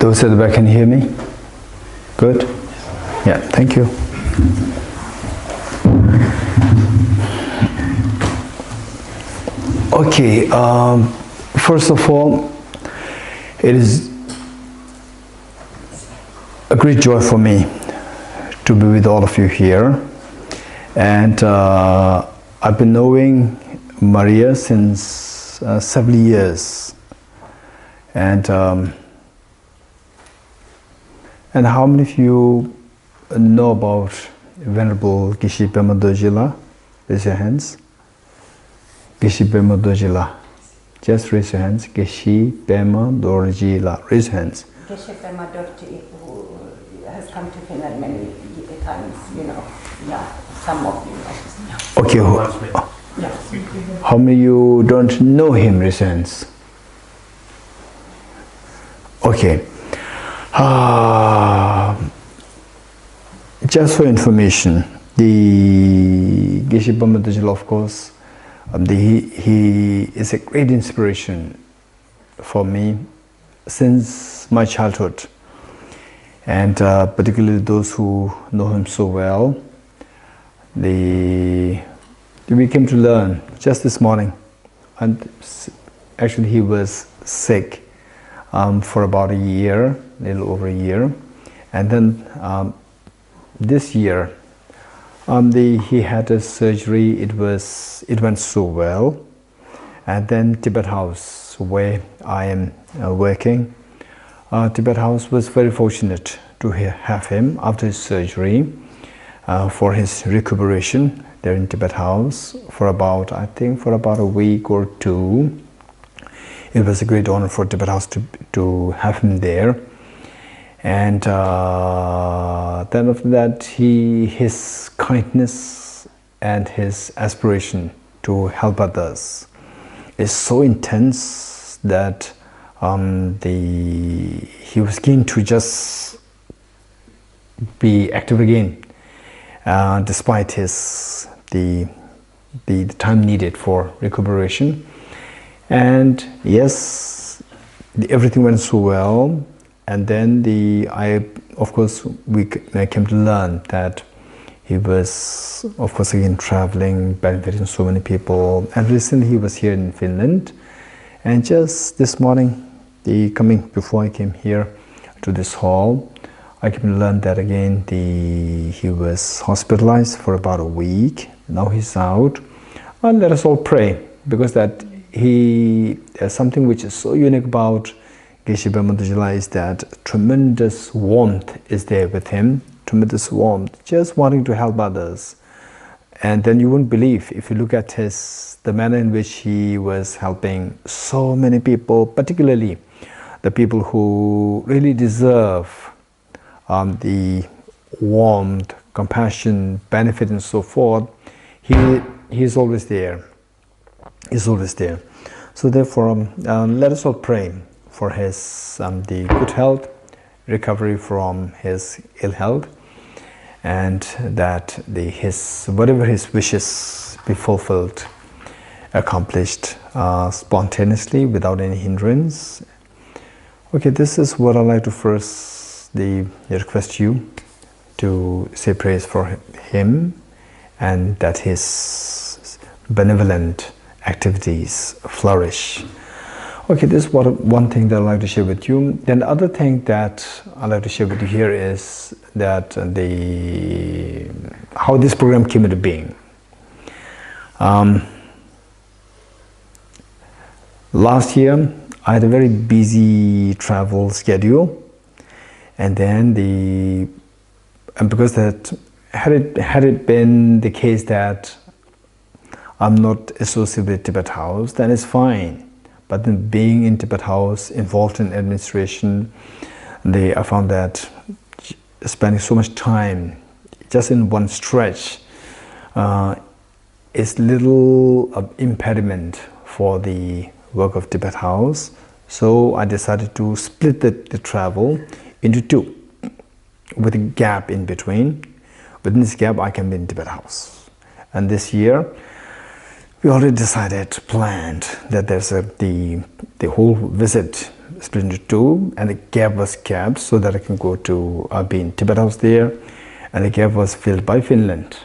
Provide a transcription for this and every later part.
Those at the back can hear me? Good? Yeah, thank you. Okay, first of all, it is a great joy for me to be with all of you here. And I've been knowing Maria since several years. And how many of you know about Venerable Geshe Dorji? Raise your hands. Geshe Dorji. Just raise your hands. Geshe Dorji. Raise your hands. Geshe Dorji, who has come to Finland many times, you know. Yeah, some of you know. Okay. How many of you don't know him? Raise your hands. Okay. Just for information, the Geshe Dorji, of course, he is a great inspiration for me since my childhood, and particularly those who know him so well. We came to learn just this morning, and actually he was sick for about a year, a little over a year, and then this year he had a surgery. It went so well, and then Tibet House, where I am working, Tibet House was very fortunate to have him after his surgery for his recuperation there in Tibet House for about, I think, for about a week or two. It was a great honor for Tibet House to have him there. And then after that, his kindness and his aspiration to help others is so intense that he was keen to just be active again, despite the time needed for recuperation. And yes, everything went so well. And then of course, I came to learn that he was, of course, again traveling, benefiting so many people. And recently he was here in Finland. And just this morning, before I came here to this hall, I came to learn that again he was hospitalized for about a week. Now he's out. And let us all pray, because that there's something which is so unique about Geshe Dorji is that tremendous warmth is there with him, tremendous warmth, just wanting to help others. And then you wouldn't believe, if you look at the manner in which he was helping so many people, particularly the people who really deserve the warmth, compassion, benefit, and so forth. He's always there. He's always there. So therefore, let us all pray for his the good health, recovery from his ill health, and that whatever his wishes be fulfilled, accomplished spontaneously without any hindrance. Okay, this is what I'd like to first request you to say prayers for him, and that his benevolent activities flourish. Okay, this is one thing that I'd like to share with you. Then the other thing that I'd like to share with you here is that how this program came into being. Last year, I had a very busy travel schedule, and then because that had it been the case that I'm not associated with Tibet House, then it's fine. But then being in Tibet House, involved in administration, I found that spending so much time just in one stretch is little impediment for the work of Tibet House. So I decided to split the travel into two, with a gap in between. Within this gap, I can be in Tibet House. And this year, we already planned that there's the whole visit split into two, and the gap was kept so that I can go to, I've been Tibet House there, and the gap was filled by Finland.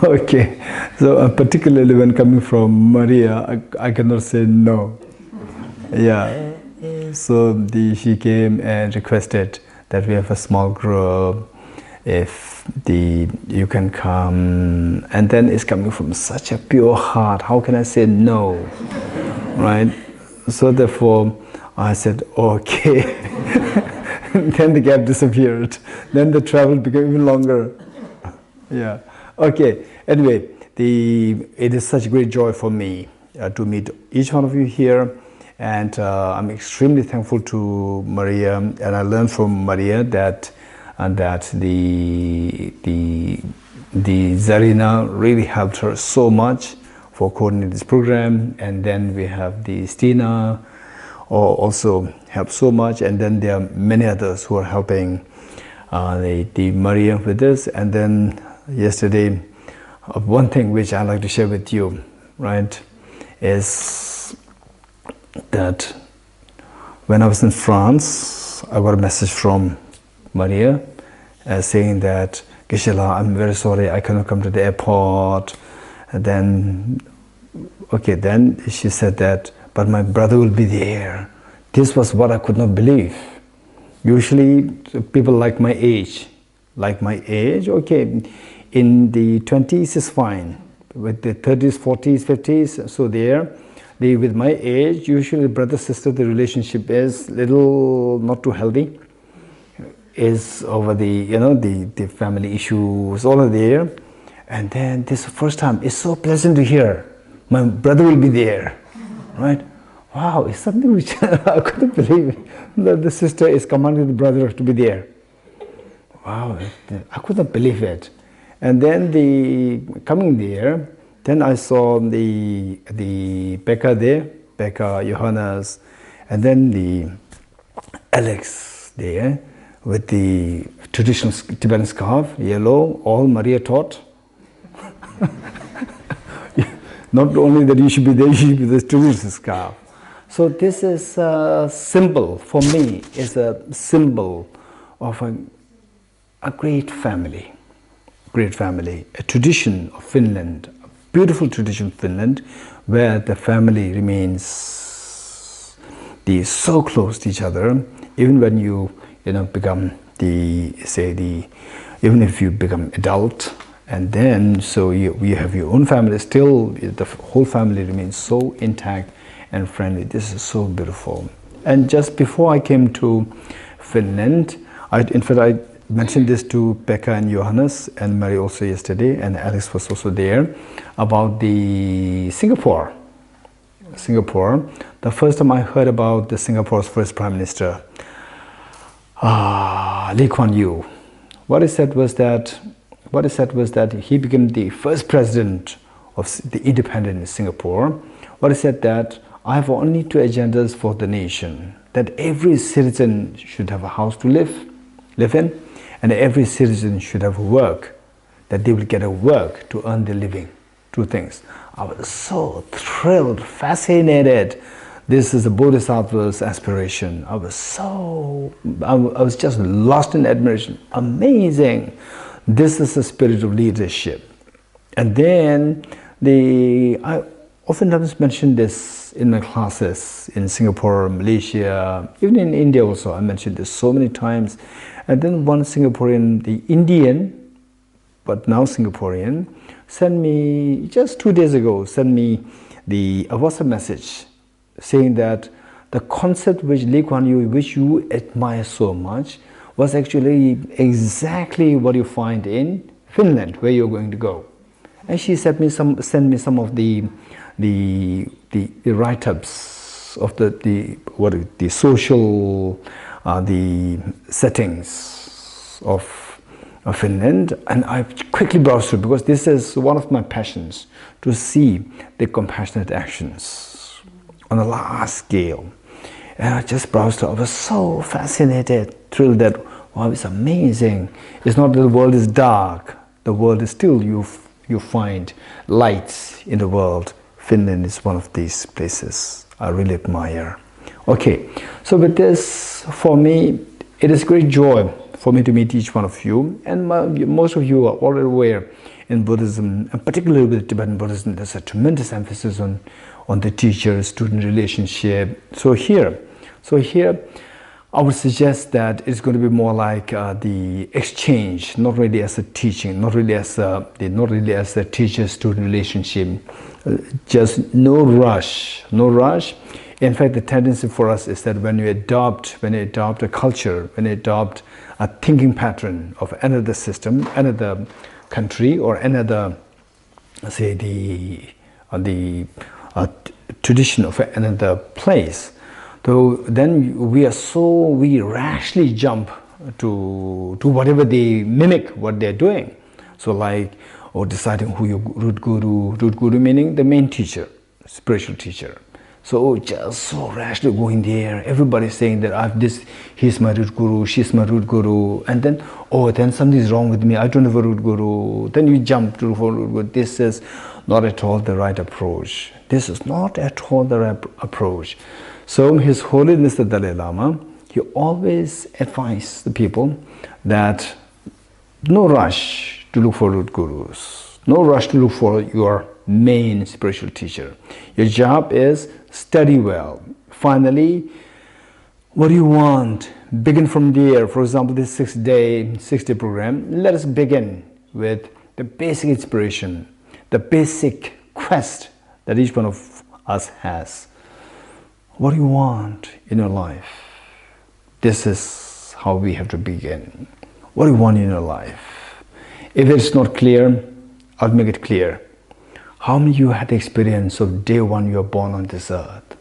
Okay, so particularly when coming from Maria, I cannot say no. Yeah, so she came and requested that we have a small group, if you can come, and then it's coming from such a pure heart. How can I say no, right? So therefore, I said okay. Then the gap disappeared. Then the travel became even longer. Yeah. Okay. Anyway, it is such great joy for me to meet each one of you here, and I'm extremely thankful to Maria, and I learned from Maria that the Zarina really helped her so much for coordinating this program, and then we have the Stina also helped so much, and then there are many others who are helping the Maria with this. And then yesterday, one thing which I like to share with you, right, is that when I was in France, I got a message from Maria saying that, Geshe, I'm very sorry, I cannot come to the airport. And then, okay, then she said that, but my brother will be there. This was what I could not believe. Usually people like my age, okay, in the 20s is fine, with the 30s, 40s, 50s, so with my age, usually brother, sister, the relationship is little not too healthy, is over the family issues, all are there. And then this first time, it's so pleasant to hear, my brother will be there, right? Wow, it's something which I couldn't believe, that the sister is commanding the brother to be there. Wow, I couldn't believe it. And then coming there, then I saw the Becca there, Becca, Johannes, and then the Alex there with the traditional Tibetan scarf, yellow, all Maria taught. Not only that you should be there, you should be the traditional scarf. So this is a symbol, for me, is a symbol of a great family, a tradition of Finland, a beautiful tradition of Finland, where the family remains so close to each other, even when you become even if you become adult, and then so you have your own family, still the whole family remains so intact and friendly. This is so beautiful. And just before I came to Finland, in fact I mentioned this to Pekka and Johannes and Mary also yesterday, and Alex was also there, about the Singapore. The first time I heard about the Singapore's first Prime Minister, Lee Kuan Yew. What he said was that he became the first president of the independent Singapore. What he said that I have only two agendas for the nation: that every citizen should have a house to live in, and every citizen should have work, that they will get a work to earn their living. Two things. I was so thrilled, fascinated. This is a Bodhisattva's aspiration. I was just lost in admiration. Amazing. This is the spirit of leadership. And then I oftentimes mention this in my classes in Singapore, Malaysia, even in India also. I mentioned this so many times. And then one Singaporean, the Indian, but now Singaporean, sent me, just 2 days ago, a WhatsApp message saying that the concept which Lee Kuan Yew, which you admire so much, was actually exactly what you find in Finland, where you're going to go. And she sent me some of the write-ups of the social the settings of Finland, and I quickly browsed through, because this is one of my passions, to see the compassionate actions on a large scale. And I just browsed through. I was so fascinated, thrilled that, wow, it's amazing. It's not that the world is dark. The world is still, you find lights in the world, Finland is one of these places I really admire. Okay, so with this, for me, it is great joy for me to meet each one of you, and most of you are already aware in Buddhism, and particularly with Tibetan Buddhism, there's a tremendous emphasis on the teacher-student relationship. So here, I would suggest that it's going to be more like the exchange, not really as a teaching, not really as a teacher-student relationship. Just no rush, no rush. In fact, the tendency for us is that when you adopt a culture, when you adopt a thinking pattern of another system, another country, or another, say, the tradition of another place, so then we rashly jump to whatever they mimic what they're doing. So like, deciding who your root guru meaning the main teacher, spiritual teacher. So just so rashly going there, everybody's saying that he's my root guru, she's my root guru, and then, then something's wrong with me, I don't have a root guru. Then you jump to root guru. This is not at all the right approach. This is not at all the right approach. So His Holiness the Dalai Lama, he always advised the people that no rush to look for root gurus, no rush to look for your main spiritual teacher. Your job is study well. Finally, what do you want? Begin from there. For example, this 6-day program, let us begin with the basic inspiration, the basic quest that each one of us has. What do you want in your life? This is how we have to begin. What do you want in your life? If it's not clear, I'll make it clear. How many of you had the experience of day one you were born on this earth?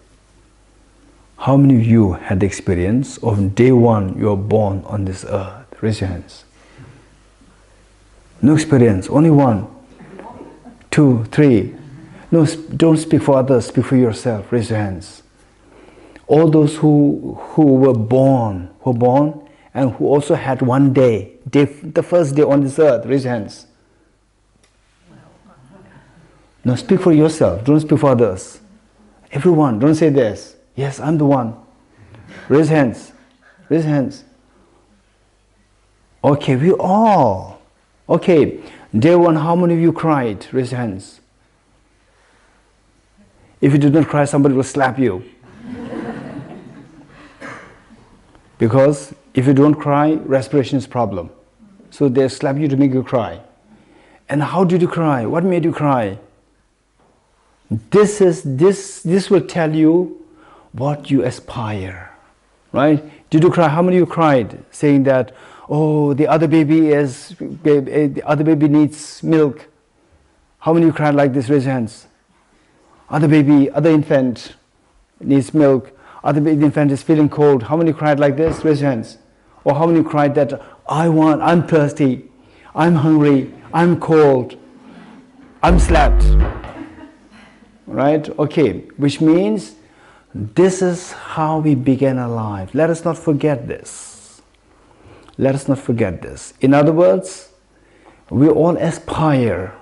How many of you had the experience of day one you were born on this earth? Raise your hands. No experience, only one, 2, 3. No, don't speak for others, speak for yourself. Raise your hands. All those who were born and who also had one day, the first day on this earth, raise your hands. Now speak for yourself, don't speak for others. Everyone, don't say this. Yes, I'm the one. Raise hands. Raise hands. Okay, we all. Okay, day one, how many of you cried? Raise your hands. If you did not cry, somebody will slap you. Because if you don't cry, respiration is a problem. So they slap you to make you cry. And how did you cry? What made you cry? This will tell you what you aspire, right? Did you cry? How many of you cried, saying that, the other baby needs milk? How many of you cried like this? Raise your hands. Other infant needs milk. The infant is feeling cold. How many cried like this? Raise your hands. Or how many cried that I'm thirsty, I'm hungry, I'm cold, I'm slapped. Right? Okay. Which means this is how we began our life. Let us not forget this. Let us not forget this. In other words, we all aspire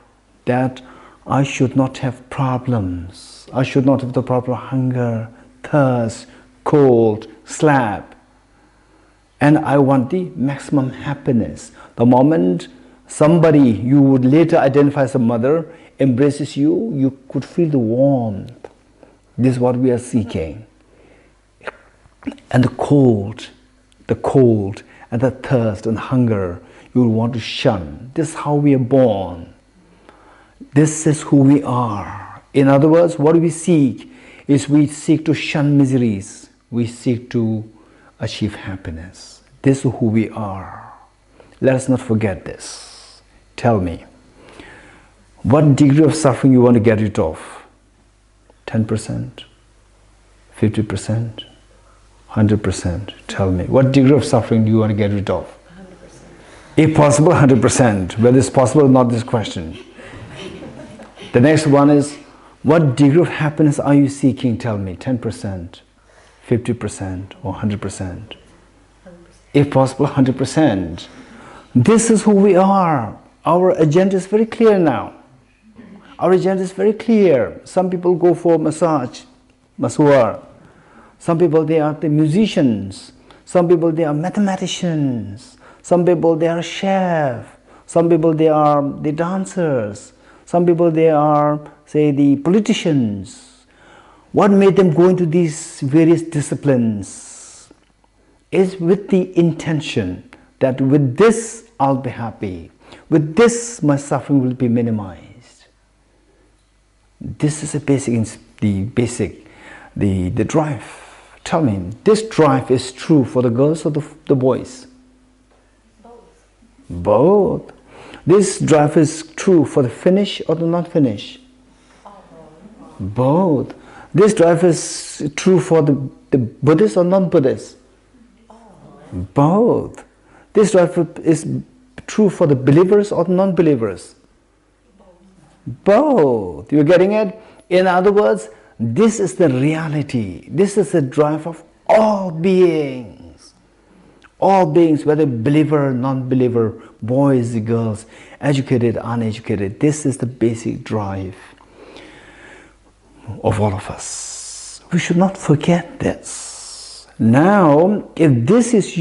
that I should not have problems. I should not have the proper hunger, thirst, cold, slap. And I want the maximum happiness. The moment somebody you would later identify as a mother embraces you, you could feel the warmth. This is what we are seeking. And the cold and the thirst and hunger you will want to shun. This is how we are born. This is who we are. In other words, what we seek is we seek to shun miseries. We seek to achieve happiness. This is who we are. Let us not forget this. Tell me, what degree of suffering you want to get rid of? 10%? 50%? 100%? Tell me, what degree of suffering do you want to get rid of? 100%. If possible, 100%. Whether it's possible or not, this question. The next one is, what degree of happiness are you seeking? Tell me, 10%, 50%, or 100%? If possible, 100%. This is who we are. Our agenda is very clear now. Our agenda is very clear. Some people go for masseur. Some people, they are the musicians. Some people, they are mathematicians. Some people, they are chefs. Some people, they are the dancers. Some people, they are, say, the politicians. What made them go into these various disciplines is with the intention that with this I'll be happy. With this my suffering will be minimized. This is the drive. Tell me, this drive is true for the girls or the boys? Both. This drive is true for the Finnish or the non-Finnish? Both. This drive is true for the Buddhist or non-Buddhist? Both. This drive is true for the believers or the non-believers? Both. You're getting it? In other words, this is the reality. This is the drive of all beings. All beings, whether believer, non-believer, boys, girls, educated, uneducated. This is the basic drive of all of us. We should not forget this. Now, if this is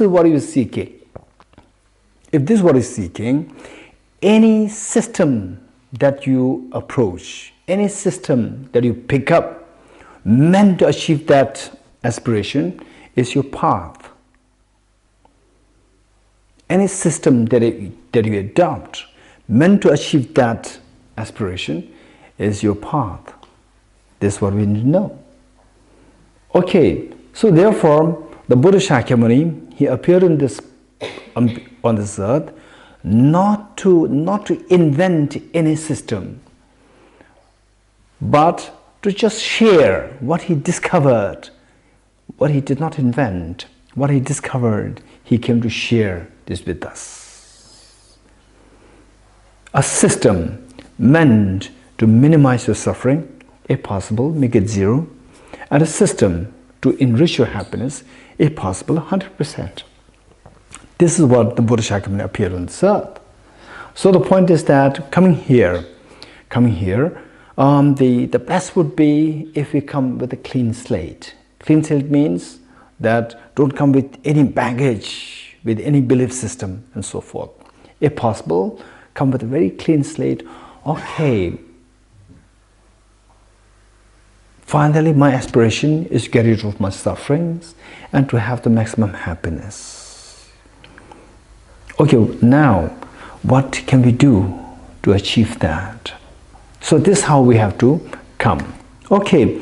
what you're seeking, any system that you approach, any system that you pick up meant to achieve that aspiration is your path. Any system that you adopt meant to achieve that aspiration is your path. This is what we need to know. Okay, so therefore, the Buddha Shakyamuni, he appeared on this earth not to invent any system, but to just share what he discovered, what he did not invent, what he discovered. He came to share this with us. A system meant to minimize your suffering, if possible, make it zero, and a system to enrich your happiness, if possible, 100%. This is what the Buddha Shakyamuni appeared on this earth. So the point is that coming here, the best would be if we come with a clean slate. Clean slate means that don't come with any baggage, with any belief system and so forth. If possible, come with a very clean slate. Okay, finally my aspiration is to get rid of my sufferings and to have the maximum happiness. Okay, now what can we do to achieve that? So this is how we have to come. Okay,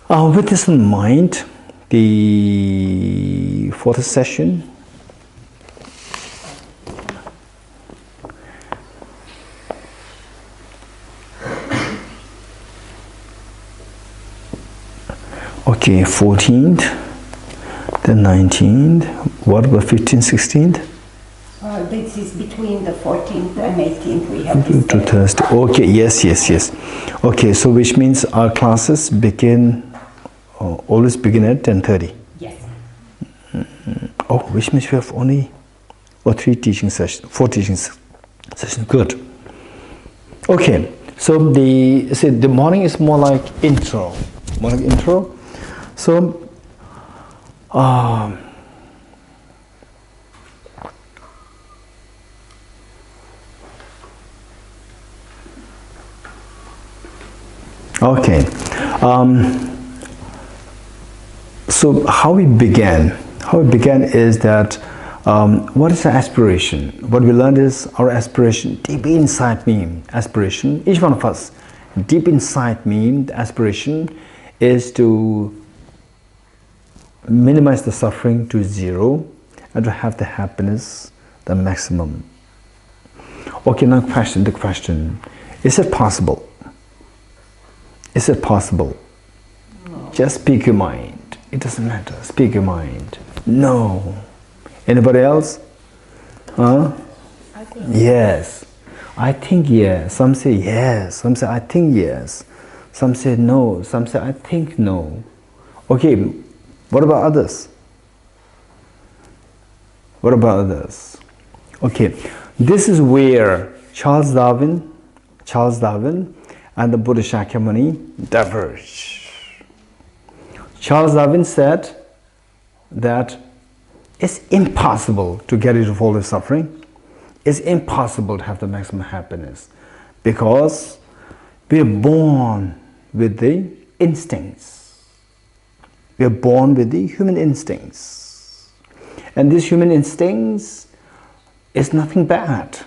with this in mind, the fourth session, okay, 14th, the 19th, what about 15th, 16th? This is between the 14th and 18th we have this to Thursday. Okay, yes. Okay, so which means our classes always begin at 10:30. Yes. Oh, which means we have only 4 teaching sessions. Good. Okay, so the morning is more like intro. So, okay, so how we began is that what is the aspiration? What we learned is our aspiration deep inside me. Aspiration, each one of us, deep inside me, the aspiration is to minimize the suffering to zero and to have the happiness, the maximum. Okay, now the question, is it possible? Is it possible? No. Just speak your mind. It doesn't matter. Speak your mind. No. Anybody else? Huh? I think yes. I think yes. Some say yes. Some say I think yes. Some say no. Some say I think no. Okay. What about others? Okay. This is where Charles Darwin Charles Darwin and the Buddha Shakyamuni diverge. Charles Darwin said that it's impossible to get rid of all the suffering. It's impossible to have the maximum happiness because we are born with the instincts. We are born with the human instincts. And these human instincts is nothing bad.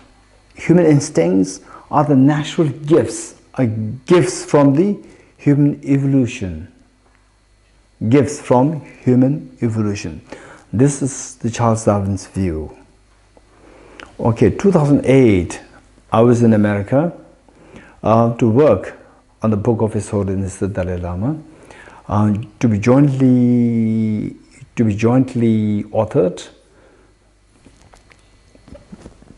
Human instincts are the natural gifts, gifts from the human evolution. Gifts from human evolution. This is the Charles Darwin's view. Okay, 2008, I was in America to work on the book of His Holiness the Dalai Lama, to be jointly authored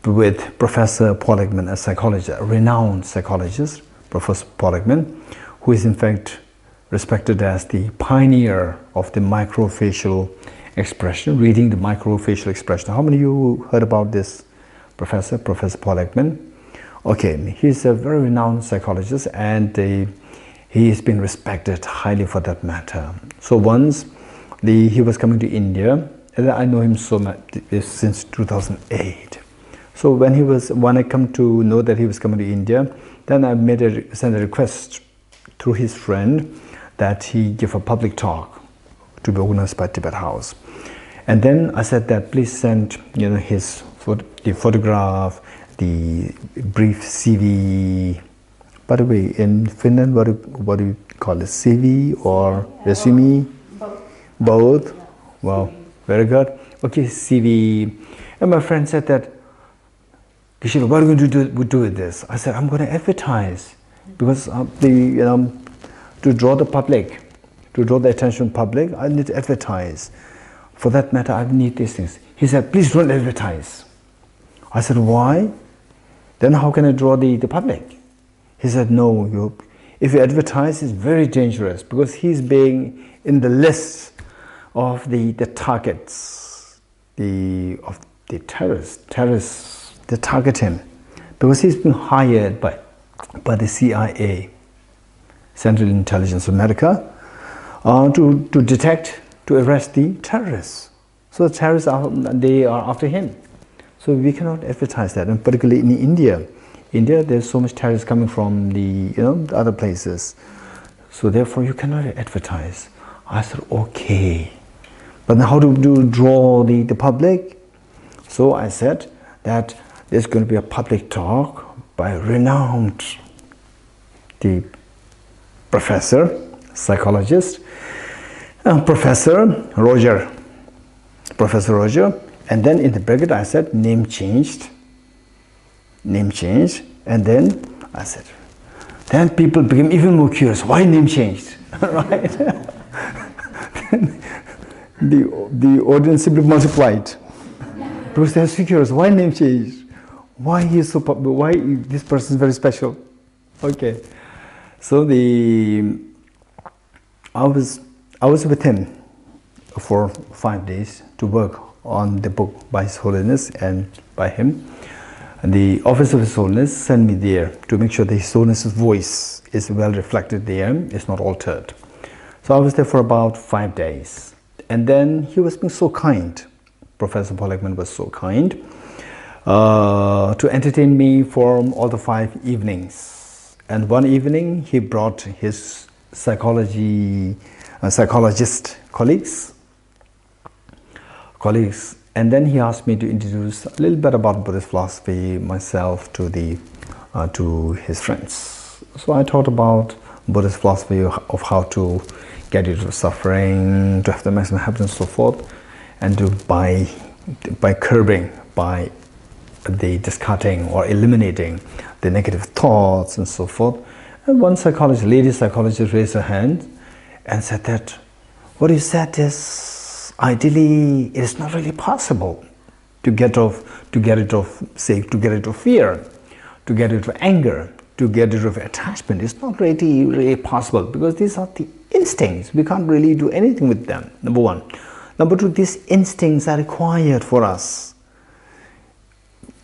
with Professor Paul Ekman, a psychologist, a renowned psychologist, Professor Paul Ekman, who is in fact respected as the pioneer of the microfacial expression, reading the microfacial expression. How many of you heard about this Professor Paul Ekman? Okay, he's a very renowned psychologist and he has been respected highly for that matter. So once he was coming to India, and I know him so much since 2008. So when I come to know that he was coming to India, then I sent a request through his friend that he give a public talk to be organized by Tibet House. And then I said that please send the photograph, the brief CV. By the way, in Finland, what do you call it? CV or resume? Both. Wow, very good. Okay, CV. And my friend said that, Geshe, what are you going to do with this? I said, I'm going to advertise because to draw the public, to draw the attention of the public, I need to advertise. For that matter, I need these things. He said, please don't advertise. I said, why? Then how can I draw the public? He said, no, if you advertise, it's very dangerous because he's being in the list of the targets, of the terrorists. They target him because he's been hired by the CIA, Central Intelligence of America, to detect, to arrest the terrorists. So the terrorists they are after him. So we cannot advertise that, and particularly in India. There's so much terrorists coming from the other places. So therefore you cannot advertise. I said, okay. But then how to draw the public? So I said that there's going to be a public talk by a renowned professor, psychologist, Professor Roger, and then in the bracket I said name changed, and then I said, then people became even more curious, why name changed, right? the audience simply multiplied because they're so curious, why name changed? Why he is so popular? Why this person is very special? Okay, so I was with him for 5 days to work on the book by His Holiness and by him. And the Office of His Holiness sent me there to make sure that His Holiness's voice is well reflected there, it's not altered. So I was there for about 5 days, and then he was being so kind. Professor Paul Ekman was so kind to entertain me for all the 5 evenings. And one evening he brought his psychologist colleagues, and then he asked me to introduce a little bit about Buddhist philosophy myself to his friends. So I taught about Buddhist philosophy of how to get rid of suffering, to have the maximum happiness, and so forth, and by curbing, by the discarding or eliminating the negative thoughts and so forth. And one lady psychologist raised her hand and said that what you said is ideally it is not really possible to get rid of fear, to get rid of anger, to get rid of attachment. It's not really possible because these are the instincts. We can't really do anything with them, number one. Number two, these instincts are required for us.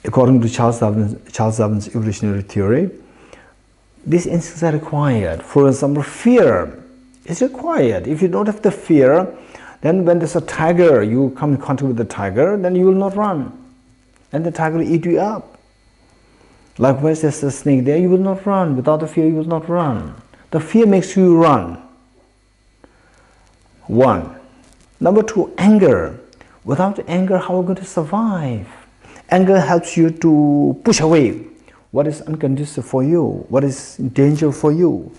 According to Charles Darwin's evolutionary theory, these instincts are required. For example, fear is required. If you don't have the fear, then when there's a tiger, you come in contact with the tiger, then you will not run. And the tiger will eat you up. Likewise, there's a snake there, you will not run. Without the fear, you will not run. The fear makes you run. One. Number two, anger. Without anger, how are we going to survive? Anger helps you to push away what is unconducive for you, what is in danger for you.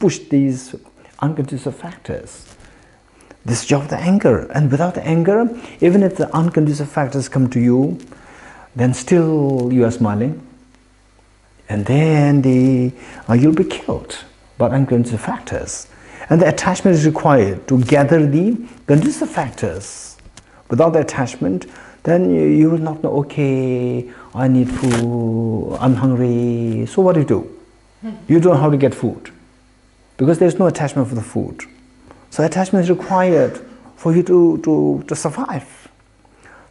Push these unconducive factors. This is the job of the anger. And without the anger, even if the unconducive factors come to you, then still you are smiling. And then you'll be killed by unconducive factors. And the attachment is required to gather the conducive factors. Without the attachment, then you will not know, okay, I need food, I'm hungry. So what do? You don't know how to get food because there's no attachment for the food. So attachment is required for you to survive.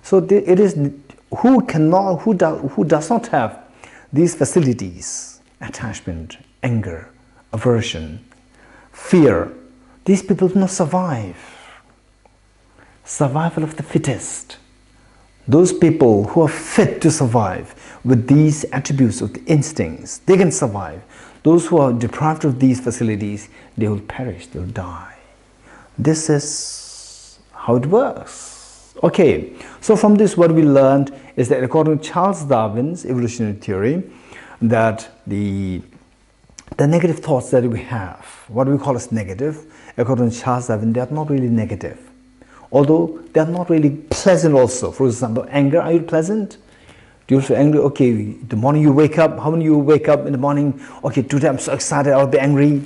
So it is who does not have these facilities, attachment, anger, aversion, fear, these people do not survive. Survival of the fittest. Those people who are fit to survive with these attributes of the instincts, they can survive. Those who are deprived of these facilities, they will perish, they will die. This is how it works. Okay, so from this what we learned is that according to Charles Darwin's evolutionary theory, that the negative thoughts that we have, what we call as negative, according to Charles Darwin, they are not really negative. Although they are not really pleasant also. For example, anger, are you pleasant? Do you feel angry? Okay, the morning you wake up, how many of you wake up in the morning? Okay, today I'm so excited, I'll be angry.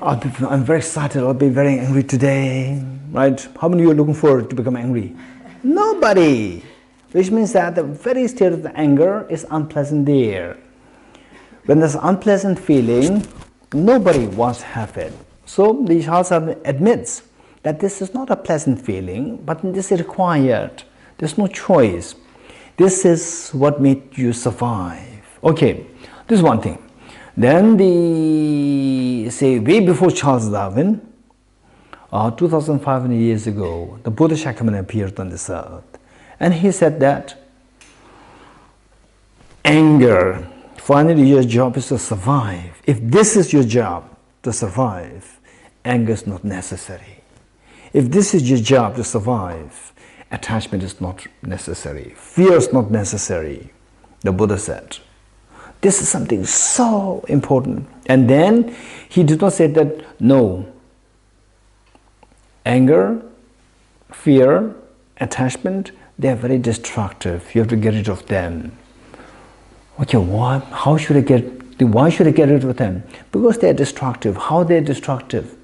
I'm very excited, I'll be very angry today. Right? How many of you are looking forward to become angry? Nobody. Which means that the very state of the anger is unpleasant there. When there's unpleasant feeling, nobody wants to have it. So the Charles Darwin admits that this is not a pleasant feeling, but this is required. There's no choice. This is what made you survive. Okay, this is one thing. Then say way before Charles Darwin, 2,500 years ago, the Bodhicitta appeared on this earth. And he said that anger, finally your job is to survive. If this is your job, to survive, anger is not necessary. If this is your job to survive, attachment is not necessary. Fear is not necessary, the Buddha said. This is something so important. And then he did not say that, no, anger, fear, attachment, they are very destructive. You have to get rid of them. Okay, what? Why should I get rid of them? Because they are destructive. How they are destructive?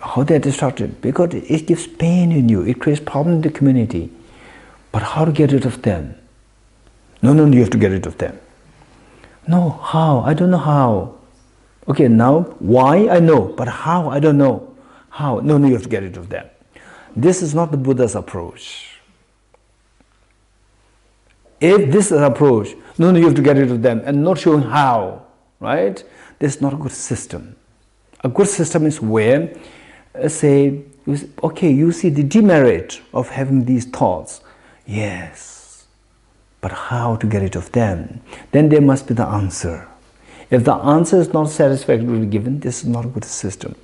How they are destructive? Because it gives pain in you. It creates problems in the community. But how to get rid of them? No, you have to get rid of them. No, how? I don't know how. Okay, now, why? I know. But how? I don't know. How? No, you have to get rid of them. This is not the Buddha's approach. If this is an approach, no, you have to get rid of them, and not showing how, right? This is not a good system. A good system is where, say, okay, you see the demerit of having these thoughts. Yes, but how to get rid of them? Then there must be the answer. If the answer is not satisfactorily given, this is not a good system.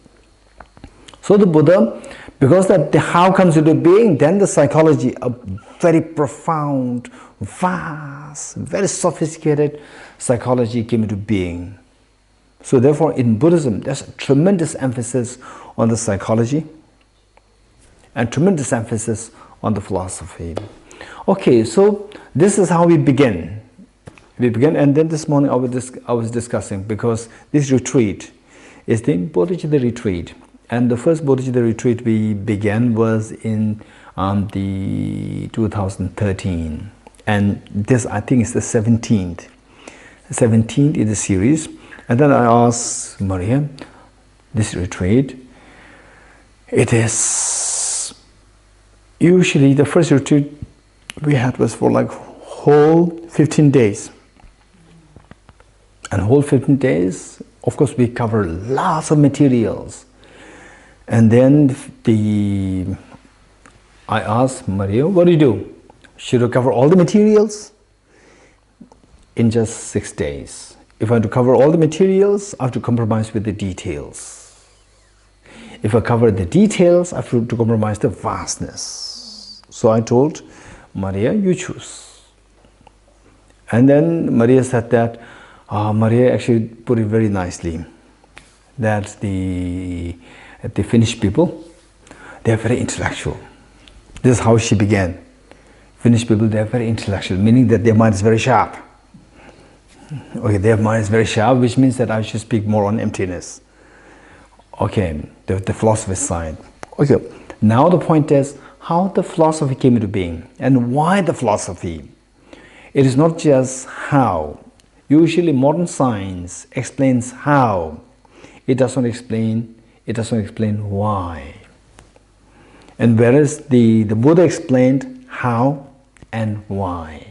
So the Buddha, because that the how comes into being, then the psychology, a very profound, vast, very sophisticated psychology came into being. So therefore in Buddhism, there's a tremendous emphasis on the psychology and tremendous emphasis on the philosophy. Okay, so this is how we begin. We begin, and then this morning I was discussing, because this retreat is the Bodhicitta retreat. And the first Bodhicitta retreat we began was in the 2013. And this, I think, is the 17th. 17th in the series. And then I asked Maria, this retreat, it is usually the first retreat we had was for like whole 15 days. And whole 15 days, of course, we cover lots of materials. And then I asked Maria, what do you do? Should I cover all the materials? In just 6 days. If I have to cover all the materials, I have to compromise with the details. If I cover the details, I have to compromise the vastness. So I told Maria, you choose. And then Maria said that, Maria actually put it very nicely, that the Finnish people, they are very intellectual. This is how she began. Finnish people, they are very intellectual, meaning that their mind is very sharp. Okay, their mind is very sharp, which means that I should speak more on emptiness. Okay, the philosophy side. Okay, now the point is how the philosophy came into being and why the philosophy. It is not just how. Usually modern science explains how. It does not explain why. And whereas the Buddha explained how and why.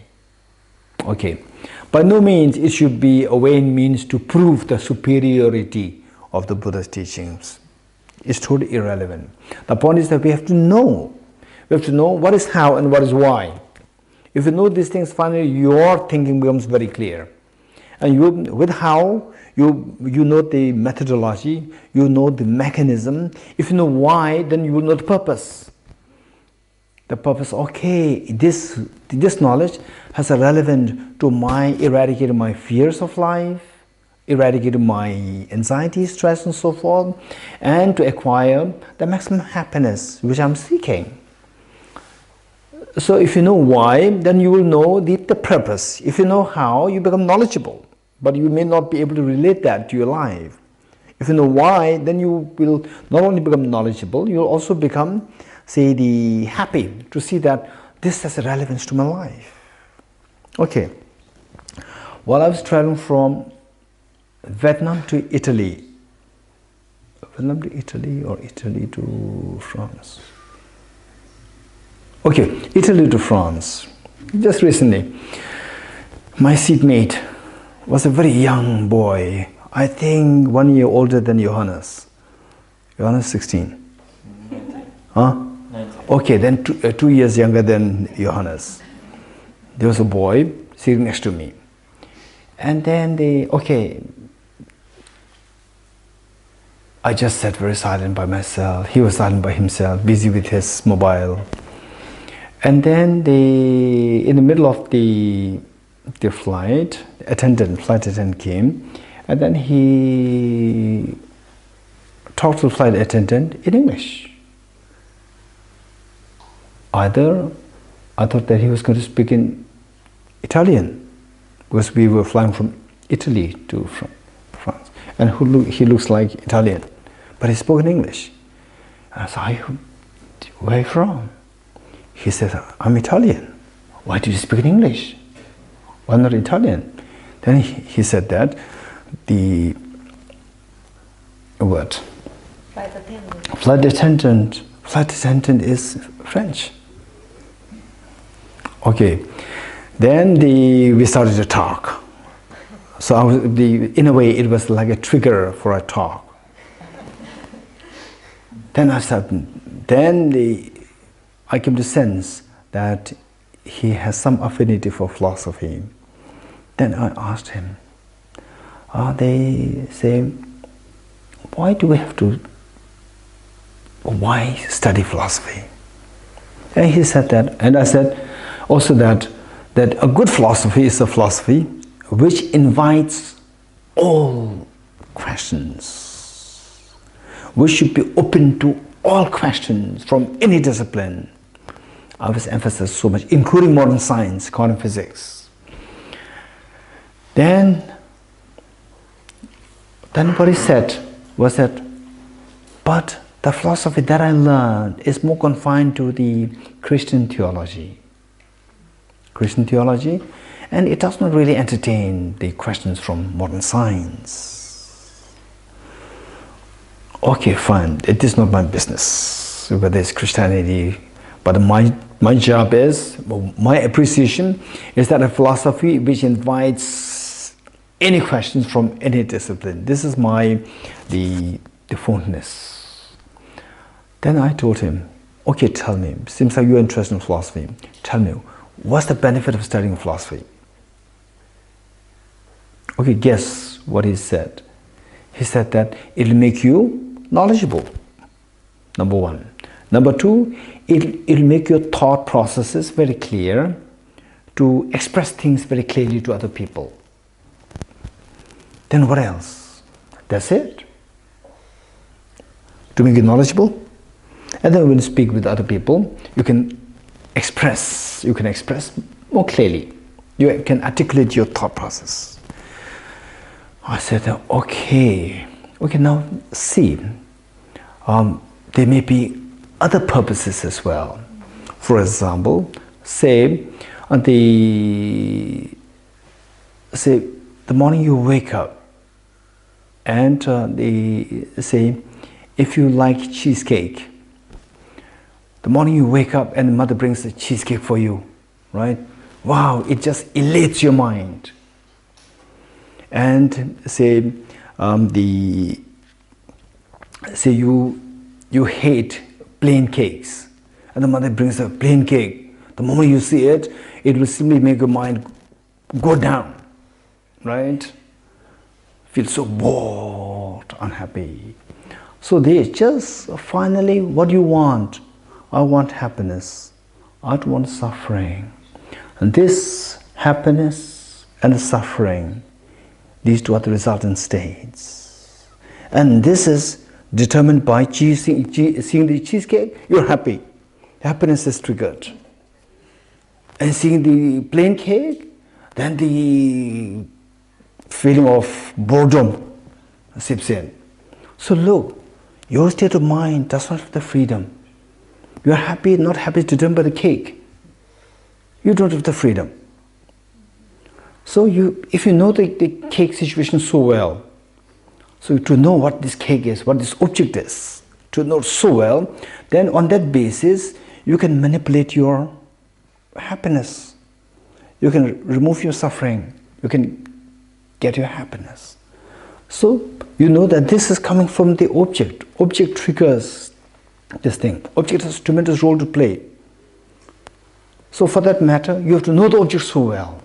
Okay. By no means it should be a way and means to prove the superiority of the Buddha's teachings. It's totally irrelevant. The point is that we have to know. We have to know what is how and what is why. If you know these things, finally your thinking becomes very clear. And with how, you know the methodology, you know the mechanism. If you know why, then you will know the purpose. The purpose, okay, this knowledge has a relevance to eradicating my fears of life, eradicating my anxiety, stress and so forth, and to acquire the maximum happiness which I'm seeking. So if you know why, then you will know the purpose. If you know how, you become knowledgeable, but you may not be able to relate that to your life. If you know why, then you will not only become knowledgeable, you will also become, say, happy to see that this has a relevance to my life. Okay. While I was traveling from Vietnam to Italy, Vietnam to Italy or Italy to France? Okay, Italy to France. Just recently, my seatmate was a very young boy, I think 1 year older than Johannes. Johannes 16. 19. Huh? 19. Okay, then 2 years younger than Johannes. There was a boy sitting next to me. And then I just sat very silent by myself. He was silent by himself, busy with his mobile. And then in the middle of the flight attendant came, and then he talked to the flight attendant in English. Either I thought that he was going to speak in Italian, because we were flying from Italy to France, and he looks like Italian, but he spoke in English. And I said, where are you from? He said, I'm Italian. Why do you speak in English? Why not Italian? Then he said that the what? Flight attendant is French. Okay. Then we started to talk. So in a way, it was like a trigger for a talk. Then I came to sense that he has some affinity for philosophy. Then I asked him, they say, why study philosophy? And he said that, and I said also that a good philosophy is a philosophy which invites all questions, which should be open to all questions from any discipline. I was emphasized so much, including modern science, quantum physics. Then what he said was that, but the philosophy that I learned is more confined to the Christian theology, and it does not really entertain the questions from modern science. Okay, fine, it is not my business whether it's Christianity, but my job is, my appreciation is that a philosophy which invites any questions from any discipline. This is the fondness. Then I told him, okay, tell me, seems like you're interested in philosophy. Tell me, what's the benefit of studying philosophy? Okay, guess what he said. He said that it'll make you knowledgeable, number one. Number two, it'll make your thought processes very clear to express things very clearly to other people. Then what else? That's it. To make you knowledgeable. And then when you speak with other people, you can express more clearly. You can articulate your thought process. I said, okay, now see, there may be other purposes as well. For example, say the morning you wake up, and say if you like cheesecake, the morning you wake up and mother brings the cheesecake for you, right? Wow, it just elates your mind. And say you hate plain cakes, and the mother brings a plain cake. The moment you see it, it will simply make your mind go down, right? Feel so bored, unhappy. So they just finally, what do you want? I want happiness. I don't want suffering. And this happiness and suffering, these two are the resultant states. And this is determined by seeing the cheesecake, you're happy. Happiness is triggered. And seeing the plain cake, then the feeling of boredom seeps in. So look, your state of mind does not have the freedom. You are happy, not happy, is determined by the cake. You don't have the freedom. So if you know the cake situation so well, so to know what this cake is, what this object is, to know so well, then on that basis, you can manipulate your happiness. You can remove your suffering. You can get your happiness. So you know that this is coming from the object. Object triggers this thing. Object has a tremendous role to play. So for that matter, you have to know the object so well.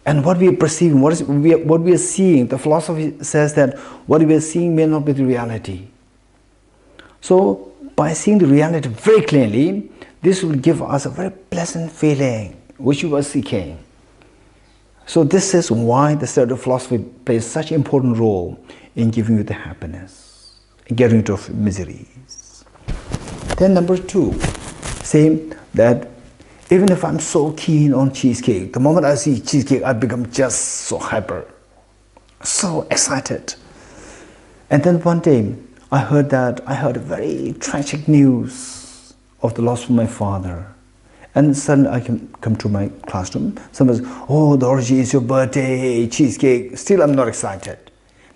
And what we are perceiving, what we are seeing, the philosophy says that what we are seeing may not be the reality. So by seeing the reality very clearly, this will give us a very pleasant feeling, which we were seeking. So this is why the study of philosophy plays such an important role in giving you the happiness, in getting rid of miseries. Then number two, say that even if I'm so keen on cheesecake, the moment I see cheesecake, I become just so hyper, so excited. And then one day, I heard a very tragic news of the loss of my father. And suddenly I come to my classroom, someone says, oh, Dorji, it's your birthday, cheesecake. Still I'm not excited,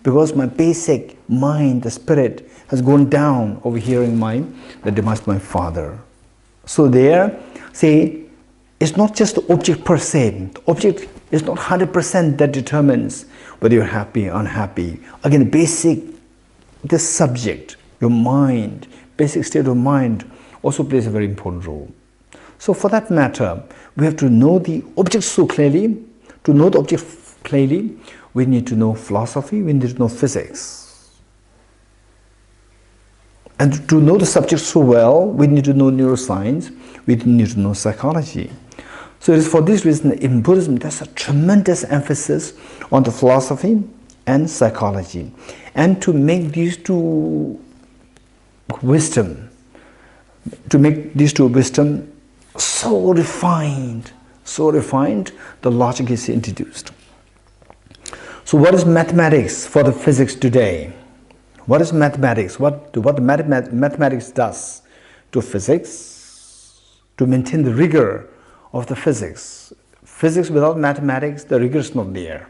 because my basic mind, the spirit, has gone down over hearing the demise of my father. So there, say, it's not just the object per se. The object is not 100% that determines whether you're happy or unhappy. Again, the subject, your mind, basic state of mind also plays a very important role. So for that matter, we have to know the object so clearly. To know the object clearly, we need to know philosophy, we need to know physics. And to know the subject so well, we need to know neuroscience, we need to know psychology. So it is for this reason in Buddhism there's a tremendous emphasis on the philosophy and psychology. And to make these two wisdom so refined, the logic is introduced. So what is mathematics for the physics today? What is mathematics? What mathematics does to physics, to maintain the rigor of the physics. Physics without mathematics, the rigor is not there.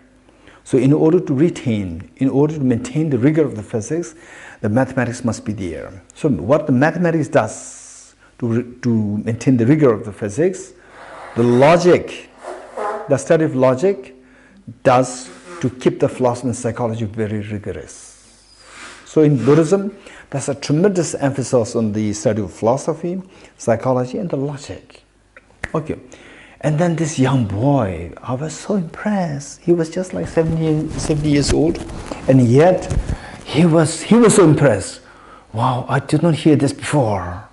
So in order to maintain the rigor of the physics, the mathematics must be there. So what the mathematics does to maintain the rigor of the physics, the study of logic does to keep the philosophy and psychology very rigorous. So in Buddhism, there's a tremendous emphasis on the study of philosophy, psychology, and the logic. Okay. And then this young boy, I was so impressed. He was just like 70 years old, and yet he was so impressed. Wow, I did not hear this before.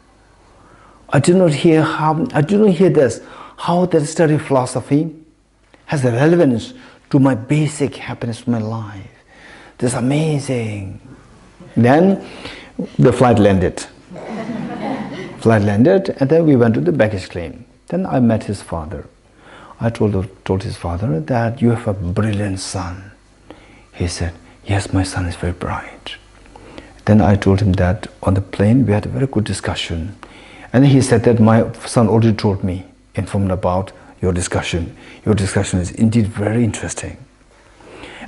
I did not hear this, how the study of philosophy has a relevance to my basic happiness of my life. This is amazing. Then the flight landed. And then we went to the baggage claim. Then I met his father. I told his father that you have a brilliant son. He said, yes, my son is very bright. Then I told him that on the plane we had a very good discussion. And then he said that my son already told me, informed about your discussion. Your discussion is indeed very interesting.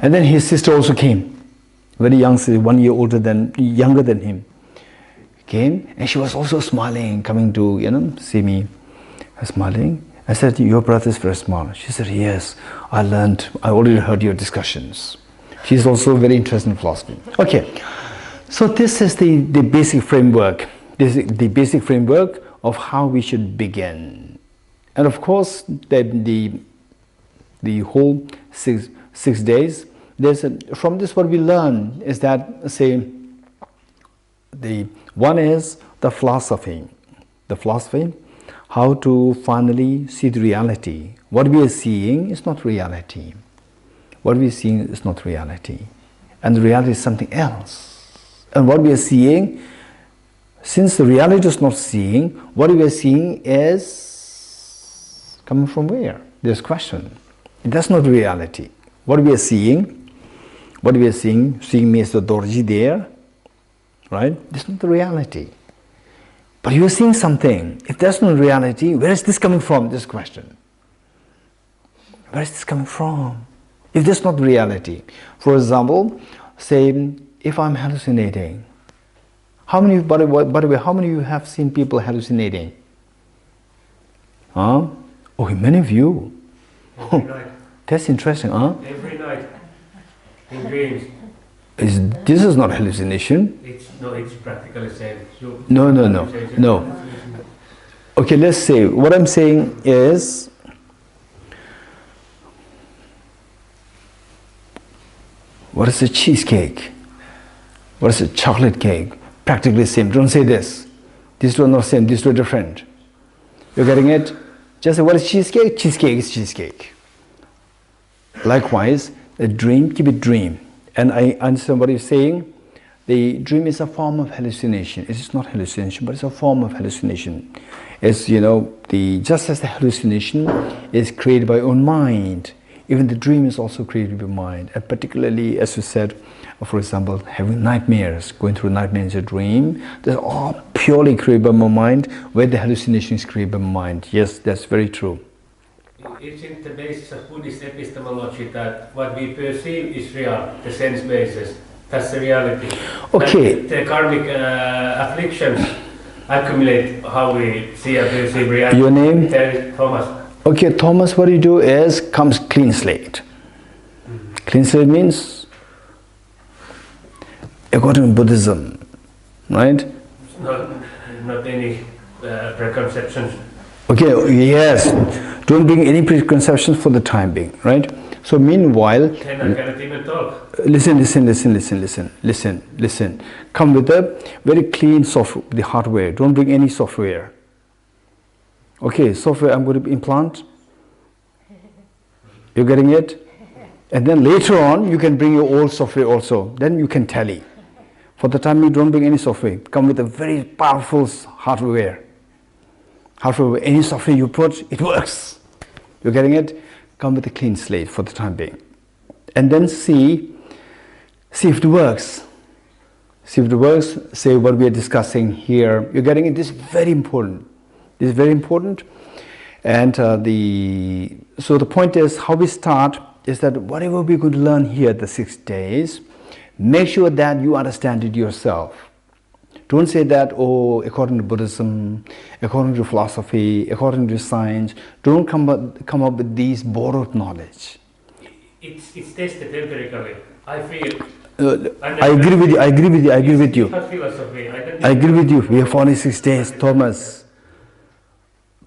And then his sister also came, very young, 1 year younger than him. Came, and she was also smiling, coming to see me, smiling. I said, your brother is very smart. She said, yes, I already heard your discussions. She's also very interested in philosophy. Okay, so this is the basic framework. This is the basic framework of how we should begin. And of course, the whole six days, from this what we learn is that, say, the one is the philosophy. The philosophy, how to finally see the reality. What we are seeing is not reality. What we are seeing is not reality. And the reality is something else. And what we are seeing, since the reality is not seeing, what we are seeing is coming from where? There's a question. That's not reality. What we are seeing means the Dorji there, right? This is not the reality. But you are seeing something. If that's not reality, where is this coming from? This question. Where is this coming from? If this is not reality. For example, say, if I'm hallucinating, by the way, how many of you have seen people hallucinating? Huh? Oh, many of you. Every night. That's interesting, huh? Every night. In dreams. This is not hallucination. It's practically same. No. Okay, let's say, what I'm saying is, what is a cheesecake? What is a chocolate cake? Practically same. Don't say this. These two are not same, these two are different. You're getting it? Just say, what is cheesecake? Cheesecake is cheesecake. Likewise, a dream, keep it dream. And I understand what you're saying. The dream is a form of hallucination. It is not hallucination, but it's a form of hallucination. It's, just as the hallucination is created by your own mind, even the dream is also created by mind. And particularly, as you said, for example, having nightmares, going through nightmares in a dream, they're all purely created by my mind, where the hallucination is created by my mind. Yes, that's very true. Isn't the basis of Buddhist epistemology that what we perceive is real, the sense basis? That's the reality. Okay. That the karmic afflictions accumulate how we see and perceive reality. Your name? Thomas. Okay, Thomas, what you do is comes clean slate. Clean slate means, according to Buddhism, right? Not any preconceptions. Okay, yes. Don't bring any preconceptions for the time being, right? So meanwhile, Then I cannot even talk. listen. Come with a very clean software, the hardware. Don't bring any software. Okay, software I'm going to implant. You're getting it? And then later on, you can bring your old software also. Then you can tally. For the time being, don't bring any software. Come with a very powerful hardware. Any software you put, it works. You're getting it? Come with a clean slate for the time being. And then see if it works. See if it works. Say what we are discussing here. You're getting it? This is very important. This is very important. And so the point is, how we start is that whatever we're going to learn here, the 6 days, make sure that you understand it yourself. Don't say that, according to Buddhism, according to philosophy, according to science. Don't come up with these borrowed knowledge. it's tested empirically. I feel. I agree with you. I agree with you. I agree with you. It's not philosophy. I agree with you. We have only 6 days, Thomas.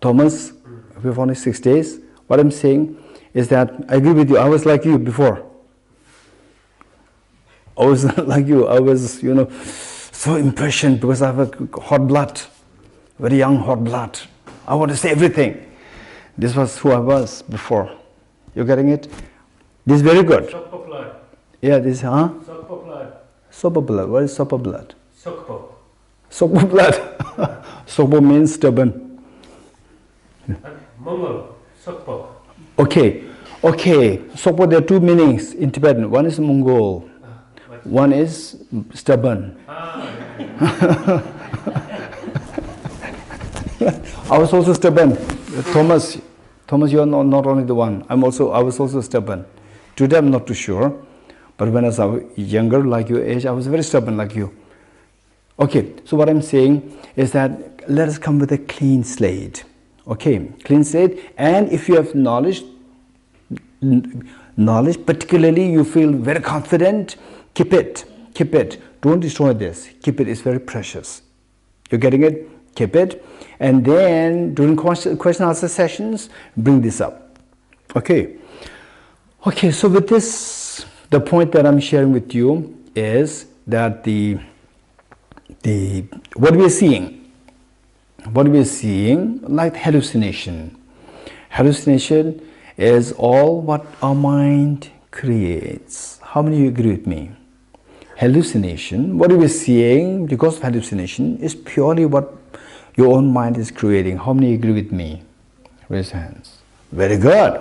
Thomas, we have only 6 days. What I'm saying is that I agree with you. I was like you before. I was like you. I was, so impatient because I have a hot blood, very young hot blood. I want to say everything. This was who I was before. You getting it? This is very good. Sokpo blood. Yeah, this, huh? Sokpo blood. Sopa blood. What is sopa blood? Sokpo. Sopa blood. Sopa means stubborn. Mongol. Sokpo. Okay. Sopa, there are 2 meanings in Tibetan. One is Mongol. One is stubborn. I was also stubborn. Thomas, you are not only the one. I was also stubborn. Today I'm not too sure. But when I was younger, like your age, I was very stubborn like you. Okay, so what I'm saying is that let us come with a clean slate. Okay, clean slate. And if you have knowledge, particularly you feel very confident, keep it. Don't destroy this. Keep it. It's very precious. You're getting it? Keep it. And then during question answer sessions, bring this up. Okay, so with this, the point that I'm sharing with you is that what we are seeing, like hallucination. Hallucination is all what our mind creates. How many of you agree with me? Hallucination, what we are seeing because of hallucination is purely what your own mind is creating. How many agree with me? Raise your hands. Very good.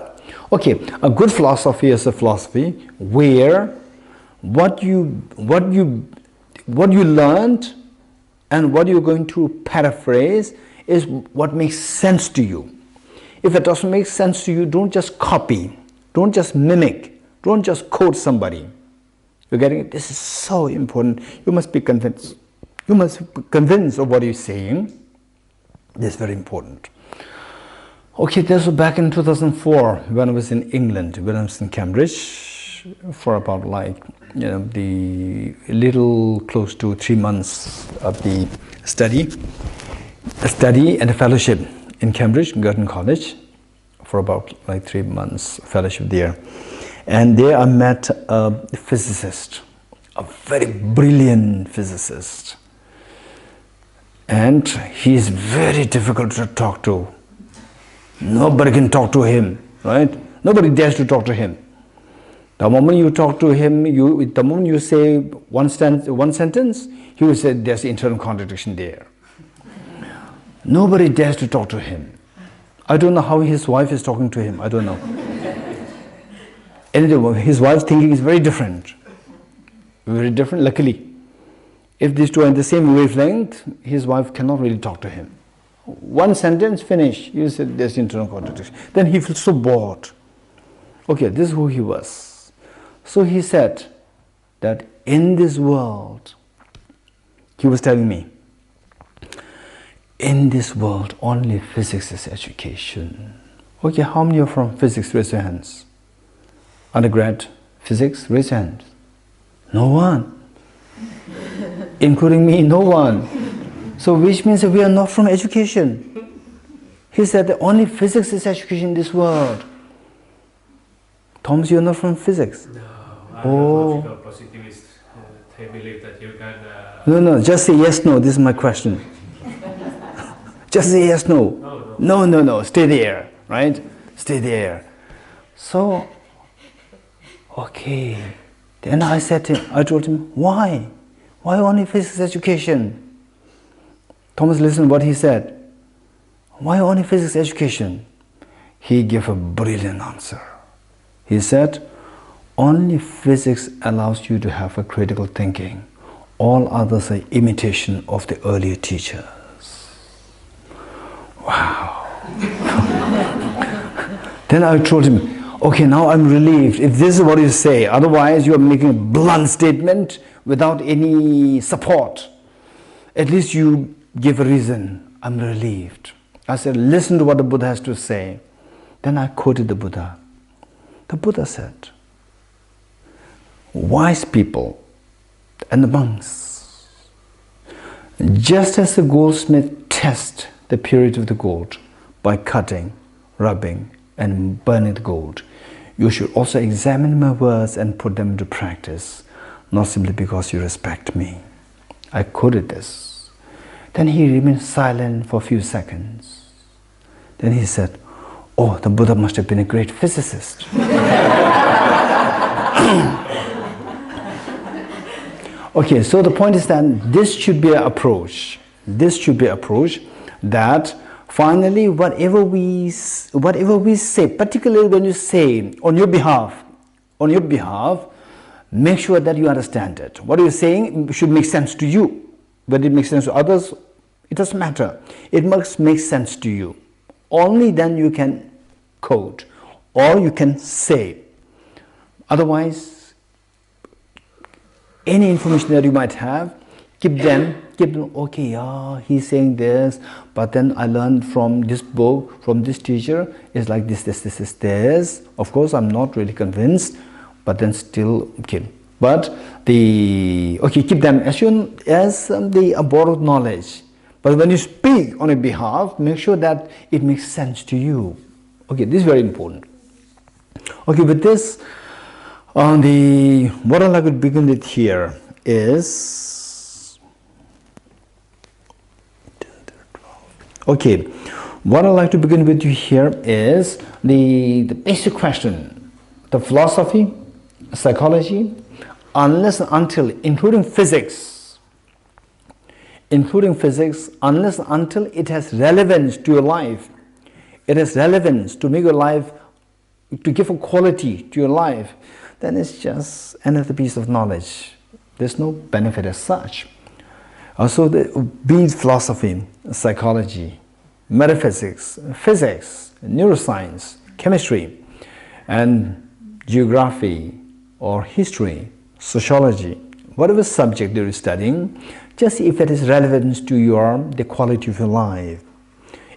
Okay, a good philosophy is a philosophy where what you learned and what you're going to paraphrase is what makes sense to you. If it doesn't make sense to you, don't just copy, don't just mimic, don't just quote somebody. You're getting it? This is so important. You must be convinced. You must be convinced of what you're saying. This is very important. Okay, this was back in 2004 when I was in England, when I was in Cambridge for about the little close to 3 months of the study and a fellowship in Cambridge, Girton College, for about 3 months fellowship there. And there I met a physicist, a very brilliant physicist. And he is very difficult to talk to. Nobody can talk to him, right? Nobody dares to talk to him. The moment you talk to him, the moment you say one sentence, he will say there's internal contradiction there. Nobody dares to talk to him. I don't know how his wife is talking to him. I don't know. Anyway, his wife's thinking is very different. Very different, luckily. If these two are in the same wavelength, his wife cannot really talk to him. One sentence, finish. You said there's internal contradiction. Then he feels so bored. Okay, this is who he was. So he said that in this world, he was telling me, in this world, only physics is education. Okay, how many are from physics? Raise your hands. Undergrad physics, raise your hand. No one. Including me, no one. So which means that we are not from education. He said that only physics is education in this world. Thomas, you are not from physics. No, I'm a logical positivist. They believe that you can... No, just say yes, no. This is my question. Just say yes, no. No. Stay there, right? Stay there. So, okay. Then I told him, why? Why only physics education? Thomas, listen what he said. Why only physics education? He gave a brilliant answer. He said, only physics allows you to have a critical thinking. All others are imitation of the earlier teachers. Wow. Then I told him, okay, now I'm relieved. If this is what you say, otherwise you are making a blunt statement without any support. At least you give a reason. I'm relieved. I said, listen to what the Buddha has to say. Then I quoted the Buddha. The Buddha said, wise people and the monks, just as the goldsmith tests the purity of the gold by cutting, rubbing, and burning the gold, you should also examine my words and put them into practice, not simply because you respect me. I quoted this. Then he remained silent for a few seconds. Then he said, "Oh, the Buddha must have been a great physicist." Okay, so the point is that this should be an approach. This should be an approach that finally whatever we say, particularly when you say on your behalf, make sure that you understand it. What you're saying should make sense to you. Whether it makes sense to others, it doesn't matter. It must make sense to you. Only then you can quote or you can say. Otherwise, any information that you might have, keep them, okay, yeah, he's saying this, but then I learned from this book, from this teacher, it's like this. Of course, I'm not really convinced, but then still, okay. But keep them as the borrowed knowledge. But when you speak on a behalf, make sure that it makes sense to you. Okay, this is very important. Okay, with this, what I'd like to begin with here is, okay, what I'd like to begin with you here is the basic question, the philosophy, psychology, unless and until, including physics, unless and until it has relevance to your life, it has relevance to make your life, to give a quality to your life, then it's just another piece of knowledge. There's no benefit as such. Also, be it philosophy, psychology, metaphysics, physics, neuroscience, chemistry, and geography or history, sociology, whatever subject you're studying, just if it is relevant to the quality of your life.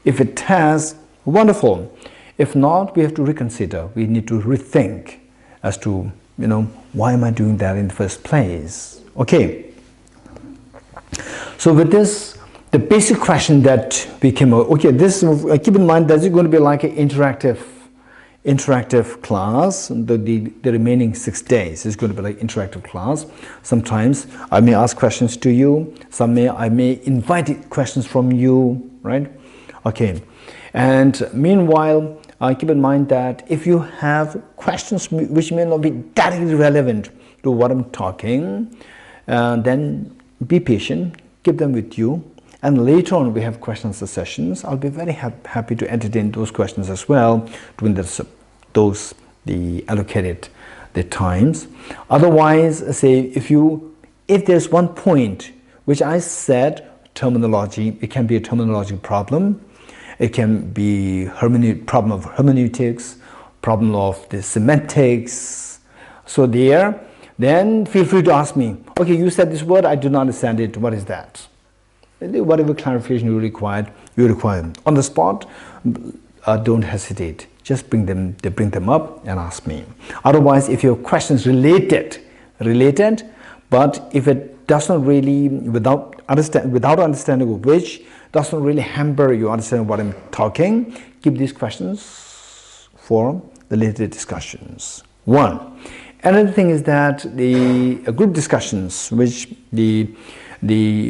If it has, wonderful. If not, we have to reconsider. We need to rethink as to, why am I doing that in the first place? Okay. So with this, the basic question that we came out, okay, this, keep in mind that it's going to be like an interactive class. The remaining 6 days is going to be like interactive class. Sometimes I may ask questions to you. I may invite questions from you, right? Okay. And meanwhile, keep in mind that if you have questions which may not be directly relevant to what I'm talking, then be patient, keep them with you. And later on, we have questions sessions. I'll be very happy to entertain those questions as well during the allocated times. Otherwise, say if there's one point which I said, terminology, it can be a terminology problem. It can be problem of hermeneutics, problem of the semantics. So then feel free to ask me, okay, you said this word, I do not understand it, what is that? Whatever clarification you require on the spot. Don't hesitate. Just bring them up and ask me. Otherwise, if your questions related, but if it does not really, without understanding of which, does not really hamper you understanding what I'm talking, keep these questions for the later discussions. One. Another thing is that the group discussions, which the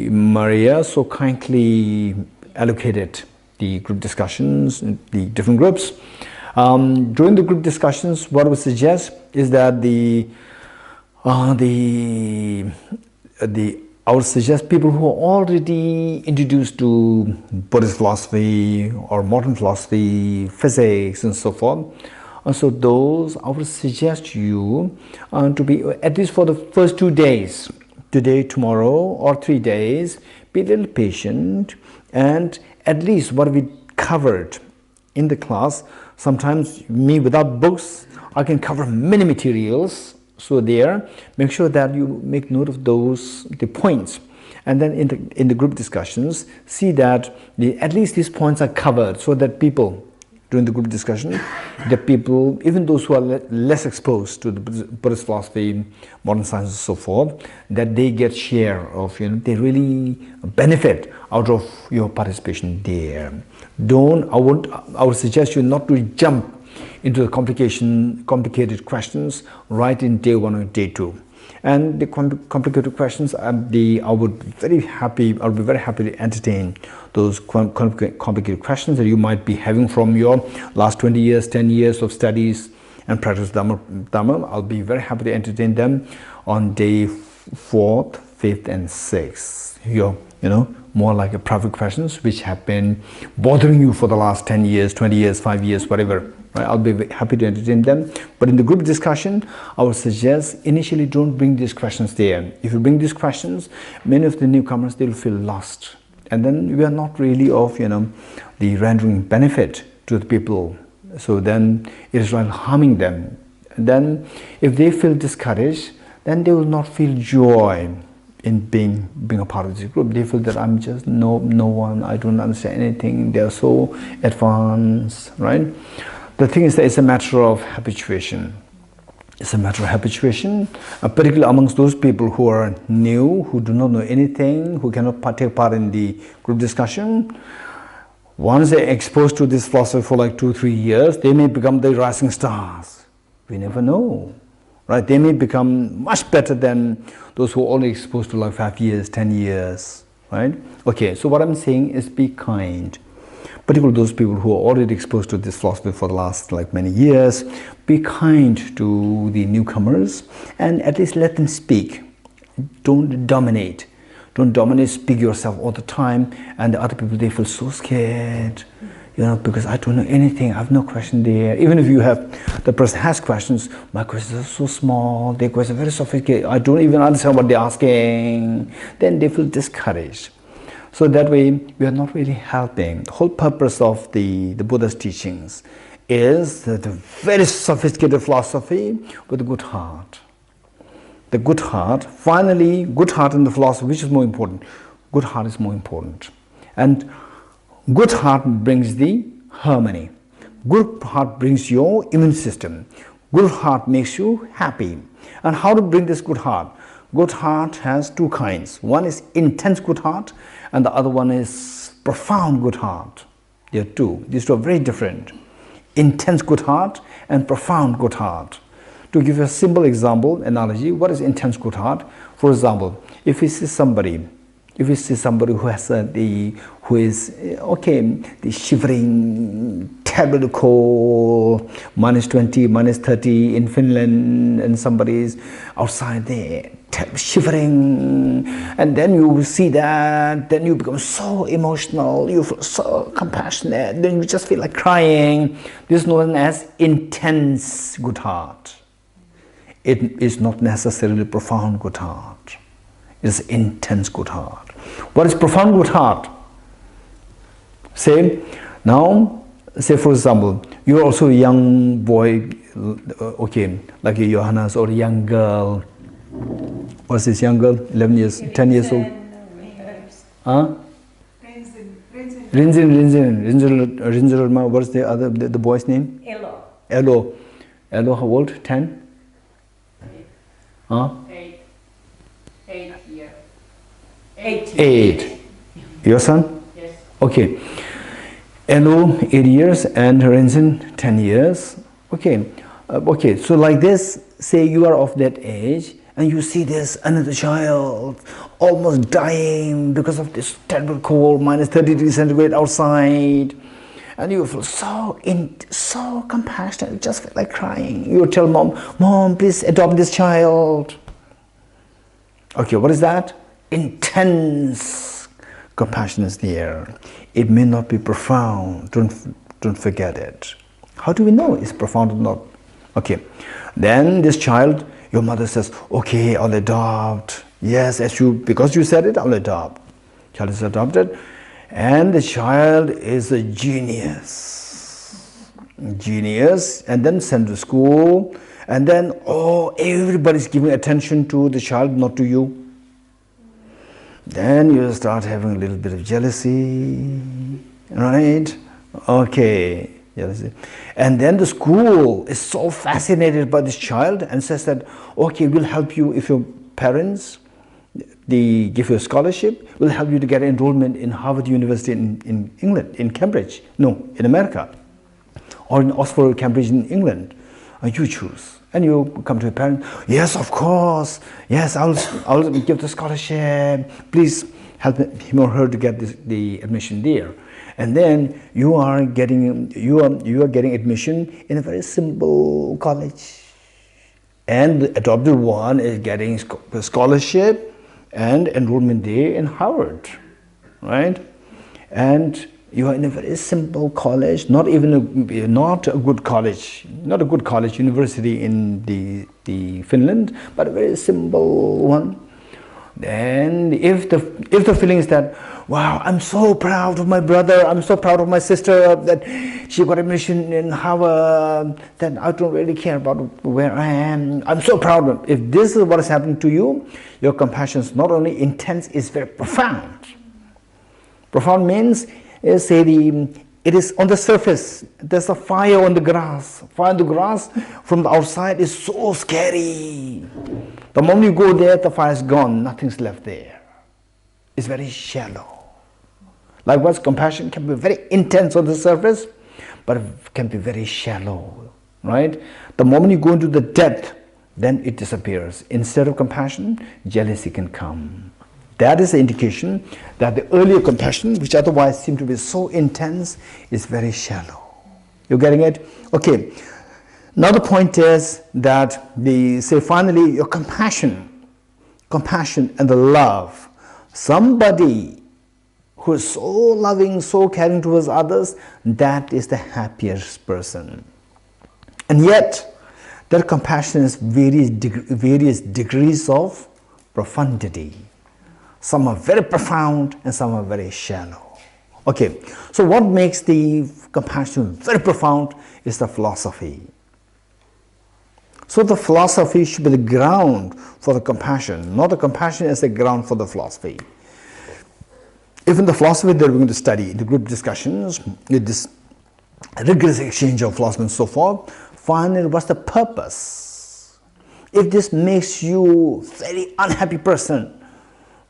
Maria so kindly allocated the group discussions, the different groups. During the group discussions, what I would suggest is that I would suggest people who are already introduced to Buddhist philosophy or modern philosophy, physics, and so forth. And so those, I would suggest you to be, at least for the first 2 days, today, tomorrow, or 3 days, be a little patient, and at least what we covered in the class, sometimes me without books, I can cover many materials. So make sure that you make note of the points, and then in the group discussions, see that at least these points are covered, so that people during the group discussion, the people, even those who are less exposed to the Buddhist philosophy, modern science and so forth, that they get share of, they really benefit out of your participation there. I would suggest you not to jump into the complicated questions right in day 1 or day 2. And the complicated questions, I'll be very happy to entertain those complicated questions that you might be having from your last 20 years, 10 years of studies and practice Dhamma. I'll be very happy to entertain them on day 4th, 5th and 6th. More like a private questions which have been bothering you for the last 10 years, 20 years, 5 years, whatever. Right? I'll be happy to entertain them. But in the group discussion, I would suggest initially don't bring these questions there. If you bring these questions, many of the newcomers, they'll feel lost. And then we are not really of, the rendering benefit to the people. So then it is like harming them. And then if they feel discouraged, then they will not feel joy in being a part of this group. They feel that I'm just no one, I don't understand anything, they're so advanced, right? The thing is that it's a matter of habituation. It's a matter of habituation, particularly amongst those people who are new, who do not know anything, who cannot take part in the group discussion. Once they're exposed to this philosophy for like 2-3 years, they may become the rising stars. We never know. Right? They may become much better than those who are only exposed to like 5 years, 10 years, right? Okay, so what I'm saying is be kind. Particularly those people who are already exposed to this philosophy for the last like many years, be kind to the newcomers and at least let them speak. Don't dominate. Don't dominate, speak yourself all the time, and the other people, they feel so scared. Because I don't know anything, I have no question there. Even if the person has questions, my questions are so small, their questions are very sophisticated, I don't even understand what they're asking. Then they feel discouraged. So that way, we are not really helping. The whole purpose of the Buddha's teachings is the very sophisticated philosophy with a good heart. The good heart, finally, good heart in the philosophy, which is more important? Good heart is more important. And good heart brings the harmony. Good heart brings your immune system. Good heart makes you happy. And how to bring this good heart? Good heart has 2 kinds. One is intense good heart, and the other one is profound good heart. There are 2. These 2 are very different. Intense good heart and profound good heart. To give you a simple example, analogy, what is intense good heart? For example, if we see somebody who has the shivering, terrible cold, -20, -30 in Finland, and somebody is outside there, shivering, and then you see that, then you become so emotional, you feel so compassionate, then you just feel like crying. This is known as intense good heart. It is not necessarily profound good heart. It is intense good heart. What is profound good heart? Say for example, you're also a young boy, like a Johannes, or a young girl. What's this young girl? 11 years, 10 years old? Huh? Rinzin, what's the boy's name? Elo, how old? 10? Huh? 8 years. 8. Your son? Yes. Okay. Elo, 8 years, and Rinzin, 10 years. Okay. So like this, say you are of that age, and you see this another child almost dying because of this terrible cold, -30 degrees centigrade outside, and you feel so compassionate, you just feel like crying. You tell mom, please adopt this child. Okay, what is that? Intense compassion is there. It may not be profound. Don't forget it. How do we know it's profound or not? Okay, then this child, your mother says, okay, I'll adopt. Yes, because you said it, I'll adopt. Child is adopted, and the child is a genius, and then sent to school, and then everybody's giving attention to the child, not to you. Then you start having a little bit of jealousy, right? Okay, And then the school is so fascinated by this child and says that, okay, we'll help you if your parents they give you a scholarship, we'll help you to get enrollment in Harvard University in England, in Cambridge, no, in America, or in Oxford, Cambridge in England. You choose. And you come to your parents, yes, of course, yes, I'll give the scholarship, please help him or her to get the admission there. And then you are getting admission in a very simple college. And the adopted one is getting a scholarship and enrollment there in Harvard, right? And you are in a very simple college, not a good college university in the Finland, but a very simple one. And if the feeling is that, wow, I'm so proud of my brother, I'm so proud of my sister that she got admission in Harvard, then I don't really care about where I am. I'm so proud of it. If this is what is happening to you, your compassion is not only intense, it's very profound. Profound means, it is on the surface. There's a fire on the grass. Fire on the grass from the outside is so scary. The moment you go there, the fire is gone. Nothing's left there. It's very shallow. Likewise, compassion can be very intense on the surface, but it can be very shallow, right? The moment you go into the depth, then it disappears. Instead of compassion, jealousy can come. That is the indication that the earlier compassion, which otherwise seemed to be so intense, is very shallow. You're getting it? Okay. Now the point is that finally your compassion and the love, somebody who is so loving, so caring towards others, that is the happiest person. And yet, that compassion is various degrees of profundity. Some are very profound and some are very shallow. Okay, so what makes the compassion very profound is the philosophy. So the philosophy should be the ground for the compassion, not the compassion as the ground for the philosophy. Even the philosophy that we're going to study in the group discussions, with this rigorous exchange of philosophy and so forth, finally what's the purpose? If this makes you a very unhappy person,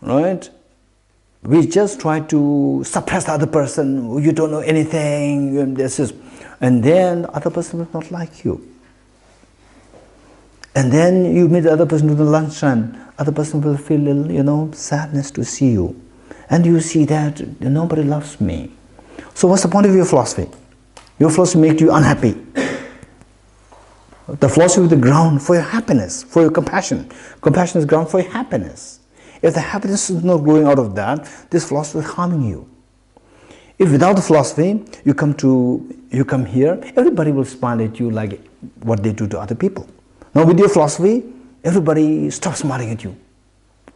right? We just try to suppress the other person. You don't know anything. And then the other person will not like you. And then you meet the other person during lunchtime. Other person will feel a little, sadness to see you. And you see that nobody loves me. So what's the point of your philosophy? Your philosophy makes you unhappy. The philosophy is the ground for your happiness, for your compassion. Compassion is ground for your happiness. If the happiness is not growing out of that, this philosophy is harming you. If without the philosophy, you come here, everybody will smile at you like what they do to other people. Now with your philosophy, everybody stops smiling at you,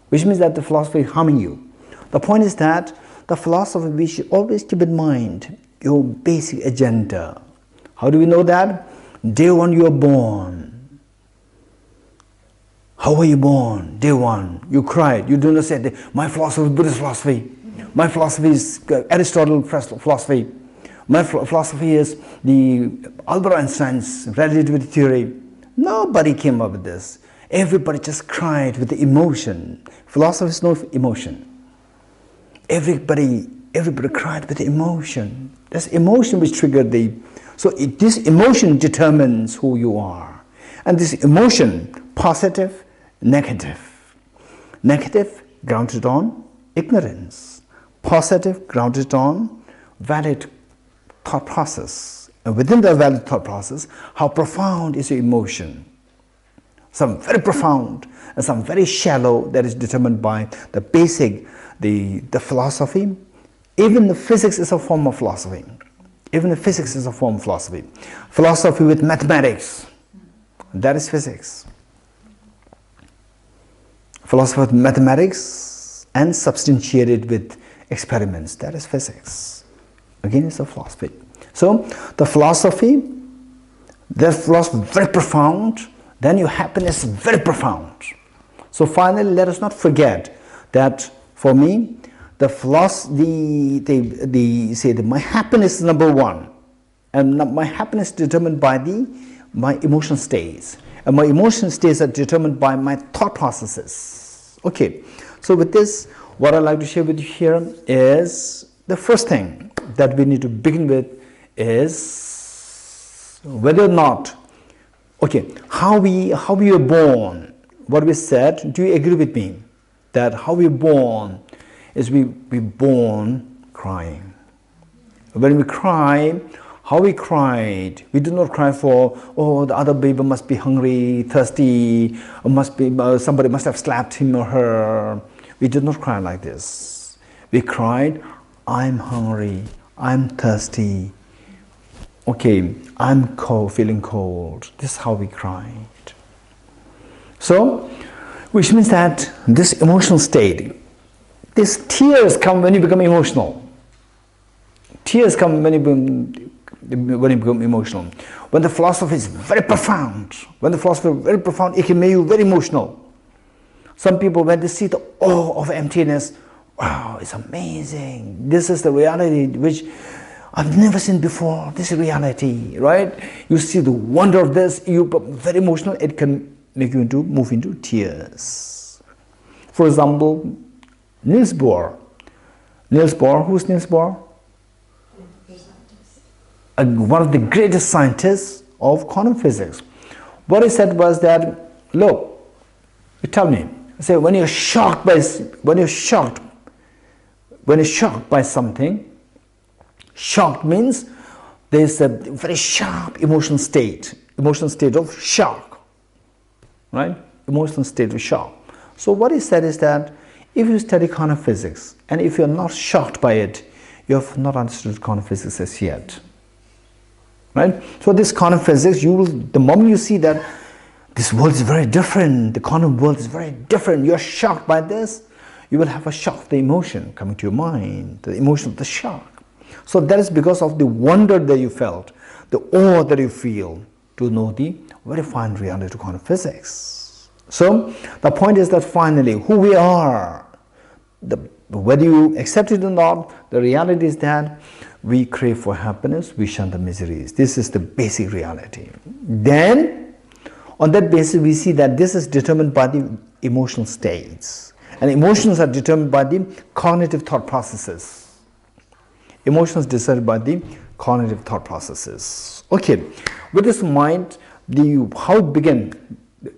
which means that the philosophy is harming you. The point is that the philosophy, we should always keep in mind your basic agenda. How do we know that? Day one you are born. How were you born? Day one, you cried. You do not say, my philosophy is Buddhist philosophy. My philosophy is Aristotle philosophy. My philosophy is the Albert Einstein's relativity theory. Nobody came up with this. Everybody just cried with the emotion. Philosophy is no emotion. Everybody cried with the emotion. That's emotion which triggered this emotion determines who you are. And this emotion, positive, negative. Negative, grounded on ignorance. Positive, grounded on valid thought process. And within the valid thought process, how profound is your emotion? Some very profound and some very shallow, that is determined by the basic, the philosophy. Even the physics is a form of philosophy. Even the physics is a form of philosophy. Philosophy with mathematics, that is physics. Philosophy with mathematics and substantiated with experiments, that is physics. Again, it's a philosophy. So the philosophy, that philosophy very profound, then your happiness is very profound. So finally, let us not forget that for me, the philosophy, my happiness is number one. And my happiness is determined by my emotional states. And my emotional states are determined by my thought processes. Okay, so with this, what I'd like to share with you here is the first thing that we need to begin with is whether or not, okay, how we are born. What we said, do you agree with me that how we are born is we born crying. When we cry, how we cried, we do not cry for, oh, the other baby must be hungry, thirsty, or must be somebody must have slapped him or her. We did not cry like this. We cried, I'm hungry, I'm thirsty, okay, I'm cold, feeling cold. This is how we cried. So, which means that this emotional state, these tears come when you become emotional. Tears come when you become emotional. When the philosophy is very profound, it can make you very emotional. Some people, when they see the awe of emptiness, wow, it's amazing. This is the reality which I've never seen before. This is reality, right? You see the wonder of this, you become very emotional, it can make you move into tears. For example, Niels Bohr. Niels Bohr, who's Niels Bohr? One of the greatest scientists of quantum physics. What he said was that, look, you tell me, say when you're shocked by something, shocked means there's a very sharp emotional state of shock, right? Emotional state of shock. So what he said is that if you study quantum physics and if you're not shocked by it, you have not understood quantum physics as yet. Right? So this quantum physics, the moment you see that this world is very different, the quantum world is very different, you're shocked by this, you will have a shock, the emotion coming to your mind, the emotion of the shock. So that is because of the wonder that you felt, the awe that you feel to know the very fine reality of quantum physics. So the point is that finally, who we are, whether you accept it or not, the reality is that we crave for happiness, we shun the miseries. This is the basic reality. Then, on that basis, we see that this is determined by the emotional states. And emotions are determined by the cognitive thought processes. Emotions decided by the cognitive thought processes. Okay, with this in mind, how it began,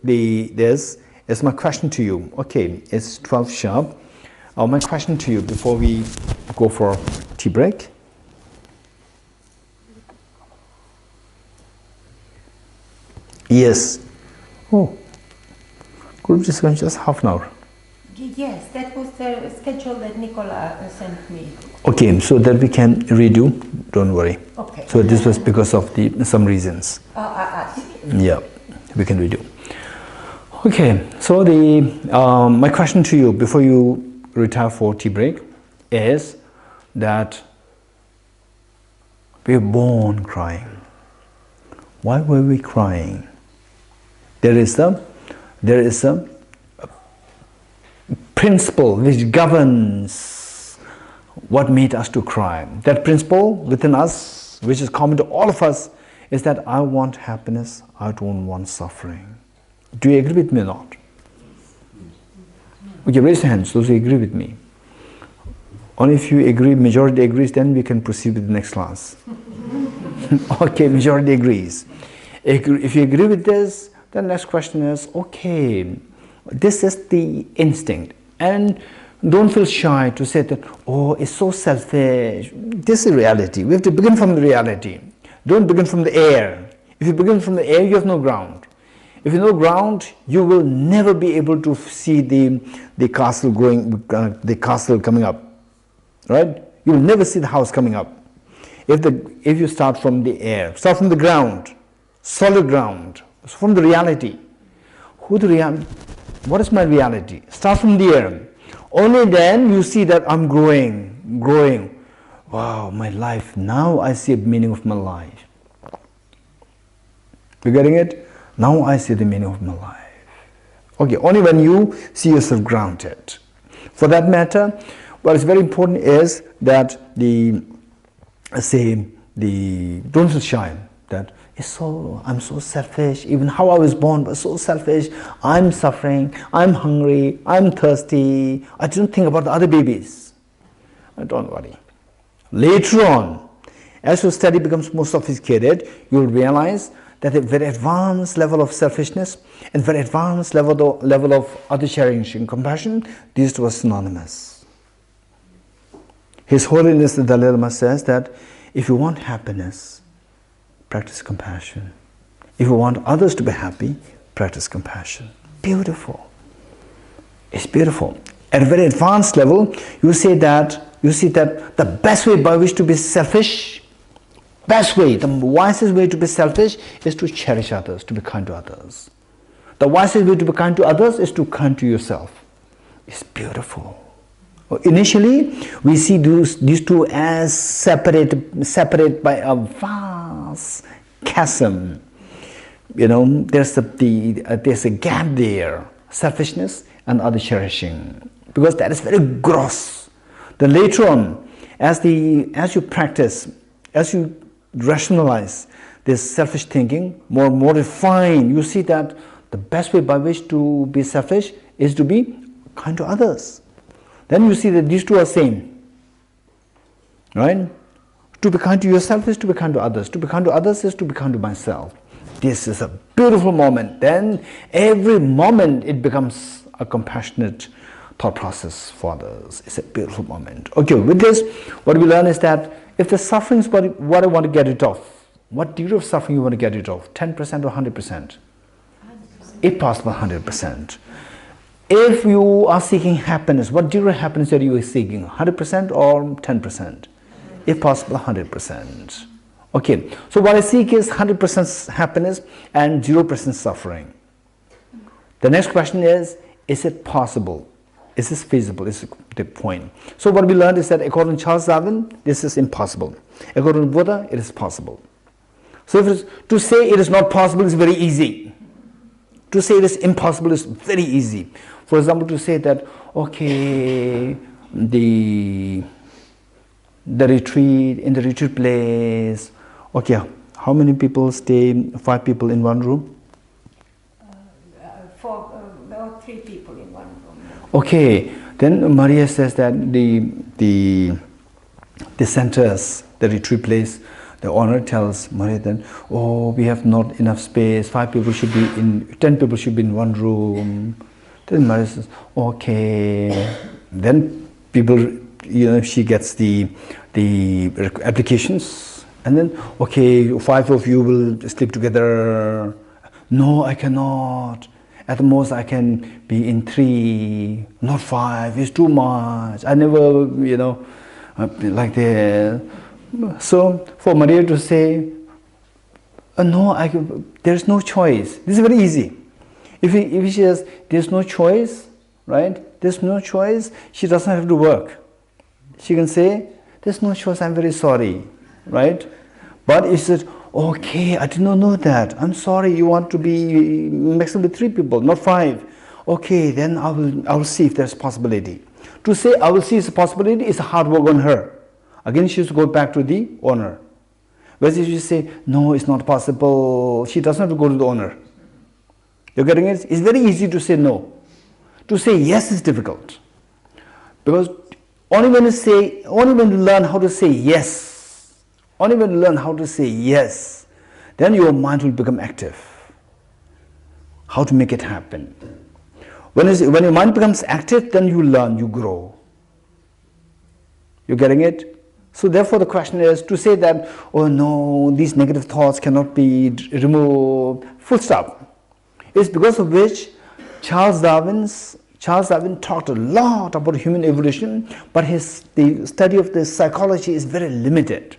this is my question to you. Okay, it's 12 sharp. My question to you before we go for tea break. Yes. Oh, group discussion just half an hour. Yes, that was the schedule that Nicola sent me. Okay, so that we can redo. Don't worry. Okay. So this was because of some reasons. Yeah, we can redo. Okay, so my question to you before you retire for tea break is that we were born crying. Why were we crying? There is a principle which governs what made us to cry. That principle within us, which is common to all of us, is that I want happiness, I don't want suffering. Do you agree with me or not? Okay, raise your hands, those who agree with me. Only if you agree, majority agrees, then we can proceed with the next class. Okay, majority agrees. If you agree with this, the next question is, okay, this is the instinct. And don't feel shy to say that, oh, it's so selfish. This is reality. We have to begin from the reality. Don't begin from the air. If you begin from the air, you have no ground. If you have no ground, you will never be able to see the castle the castle coming up. Right? You will never see the house coming up. If you start from the air, start from the ground, solid ground, from the reality. What is my reality? Start from the air. Only then you see that I'm growing. Wow, my life. Now I see the meaning of my life. You getting it? Now I see the meaning of my life. Okay, only when you see yourself grounded. For that matter, what is very important is that don't feel shy that I'm so selfish, even how I was born was so selfish, I'm suffering, I'm hungry, I'm thirsty, I didn't think about the other babies. Don't worry. Later on, as your study becomes more sophisticated, you will realize that a very advanced level of selfishness and very advanced level of other sharing and compassion, these two are synonymous. His Holiness the Dalai Lama says that if you want happiness, practice compassion. If you want others to be happy, practice compassion. Beautiful. It's beautiful. At a very advanced level, you see that the best way by which to be selfish, the wisest way to be selfish is to cherish others, to be kind to others. The wisest way to be kind to others is to be kind to yourself. It's beautiful. Initially, we see these two as separate by a vast chasm. There's a gap there, selfishness and other cherishing, because that is very gross. Then later on, as you practice, as you rationalize this selfish thinking, more refined, you see that the best way by which to be selfish is to be kind to others. Then you see that these two are same, right? To be kind to yourself is to be kind to others. To be kind to others is to be kind to myself. This is a beautiful moment. Then every moment it becomes a compassionate thought process for others. It's a beautiful moment. Okay, with this, what we learn is that if the suffering is what I want to get rid of, what degree of suffering you want to get rid of? 10% or 100%? 100%. If possible, 100%. If you are seeking happiness, what degree of happiness are you seeking? 100% or 10%? If possible, 100%. Okay, so what I seek is 100% happiness and 0% suffering. The next question is it possible? Is this feasible? Is the point. So what we learned is that according to Charles Darwin, this is impossible. According to Buddha, it is possible. So to say it is not possible is very easy. To say it is impossible is very easy. For example, to say that, okay, the retreat, in the retreat place, okay, how many people stay? 5 people in one room? 3 people in one room. Okay, then Maria says that the centers, the retreat place, the owner tells Maria then, oh, we have not enough space, 10 people should be in one room. Then Maria says, okay. Then people, she gets the applications, and then, okay, 5 of you will sleep together. No, I cannot. At the most, I can be in 3, not 5. It's too much. I never, like that. So for Maria to say, no, there's no choice. This is very easy. If she says there's no choice, right? There's no choice. She doesn't have to work. She can say, there's no choice. I'm very sorry, right? But if she says, okay, I did not know that. I'm sorry. You want to be maximum 3 people, not 5. Okay, then I will see if there's a possibility. To say I will see it's a possibility is hard work on her. Again, she has to go back to the owner. Whereas if you say, no, it's not possible, she doesn't have to go to the owner. You're getting it? It's very easy to say no. To say yes is difficult. Because only when you learn how to say yes, then your mind will become active. How to make it happen. When your mind becomes active, then you learn, you grow. You're getting it? So therefore the question is to say that, oh no, these negative thoughts cannot be removed, full stop. It's because of which Charles Darwin talked a lot about human evolution, but the study of the psychology is very limited.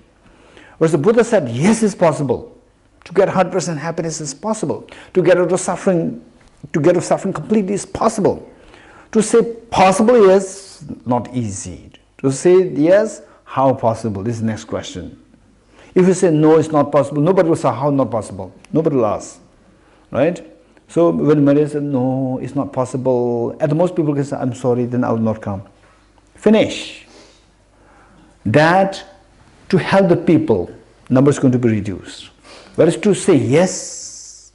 Whereas the Buddha said, yes, it's possible. To get 100% happiness is possible. To get out of suffering completely is possible. To say possible is not easy. To say yes, how possible? This is the next question. If you say no, it's not possible, nobody will say how not possible. Nobody will ask, right? So when Maria said no, it's not possible, at the most people can say, I'm sorry, then I will not come. Finish. That to help the people number is going to be reduced. Whereas to say yes,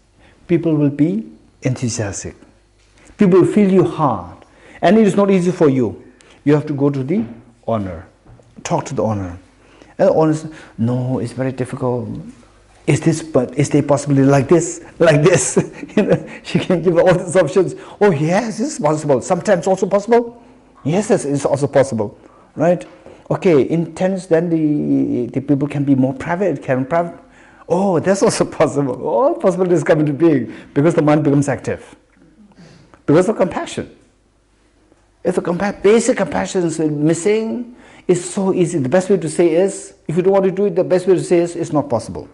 people will be enthusiastic. People will feel you hard. And it is not easy for you. You have to go to the owner, talk to the owner. And the owner says, no, it's very difficult. Is there possibility like this, like this? She can give all these options. Oh yes, it's possible. Sometimes also possible. Yes, it's also possible, right? Okay, in tennis, then the people can be more private, Oh, that's also possible. All possibilities come into being because the mind becomes active. Because of compassion. If the basic compassion is missing, it's so easy. The best way to say is, if you don't want to do it, the best way to say is, it's not possible.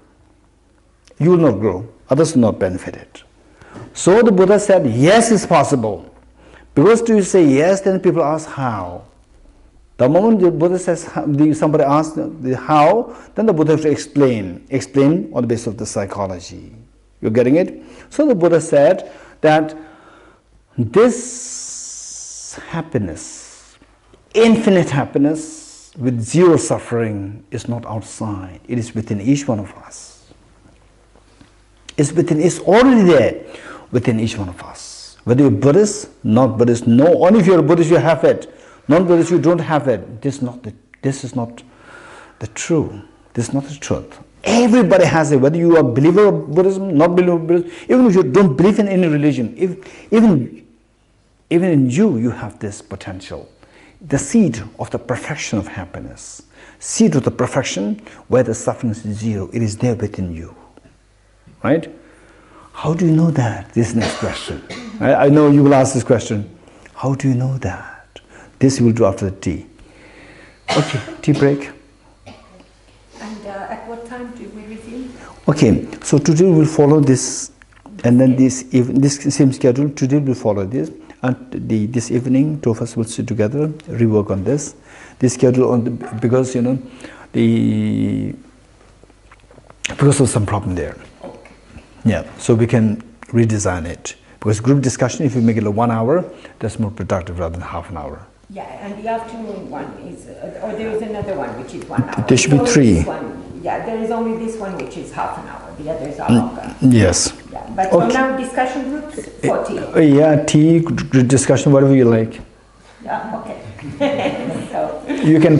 You will not grow. Others will not benefit it. So the Buddha said, yes, it's possible. Because to say yes, then people ask how. The moment the Buddha says, somebody asks the how, then the Buddha has to explain on the basis of the psychology. You're getting it? So the Buddha said that this happiness, infinite happiness with zero suffering, is not outside. It is within each one of us. It's already there within each one of us. Whether you're Buddhist, not Buddhist, no, only if you're a Buddhist you have it. Non-Buddhist, you don't have it. This is not the truth. This is not the truth. Everybody has it, whether you are a believer of Buddhism, not believer of Buddhism, even if you don't believe in any religion, even in you have this potential. The seed of the perfection of happiness, seed of the perfection where the suffering is zero, it is there within you. Right? How do you know that? This next question. I know you will ask this question. How do you know that? This we will do after the tea. Okay, tea break. And at what time do we resume? Okay, so today we will follow this, and then this same schedule. Today we will follow this, and this evening, two of us will sit together, rework on this. This schedule because because of some problem there. Yeah, so we can redesign it. Because group discussion, if you make it 1 hour, that's more productive rather than half an hour. Yeah, and the afternoon one is, or there is another one which is 1 hour. There should be 3. Yeah, there is only this one which is half an hour. The others are longer. Yes. Yeah, but for now, discussion groups, 40. Yeah, tea, discussion, whatever you like. Yeah, okay. So. You can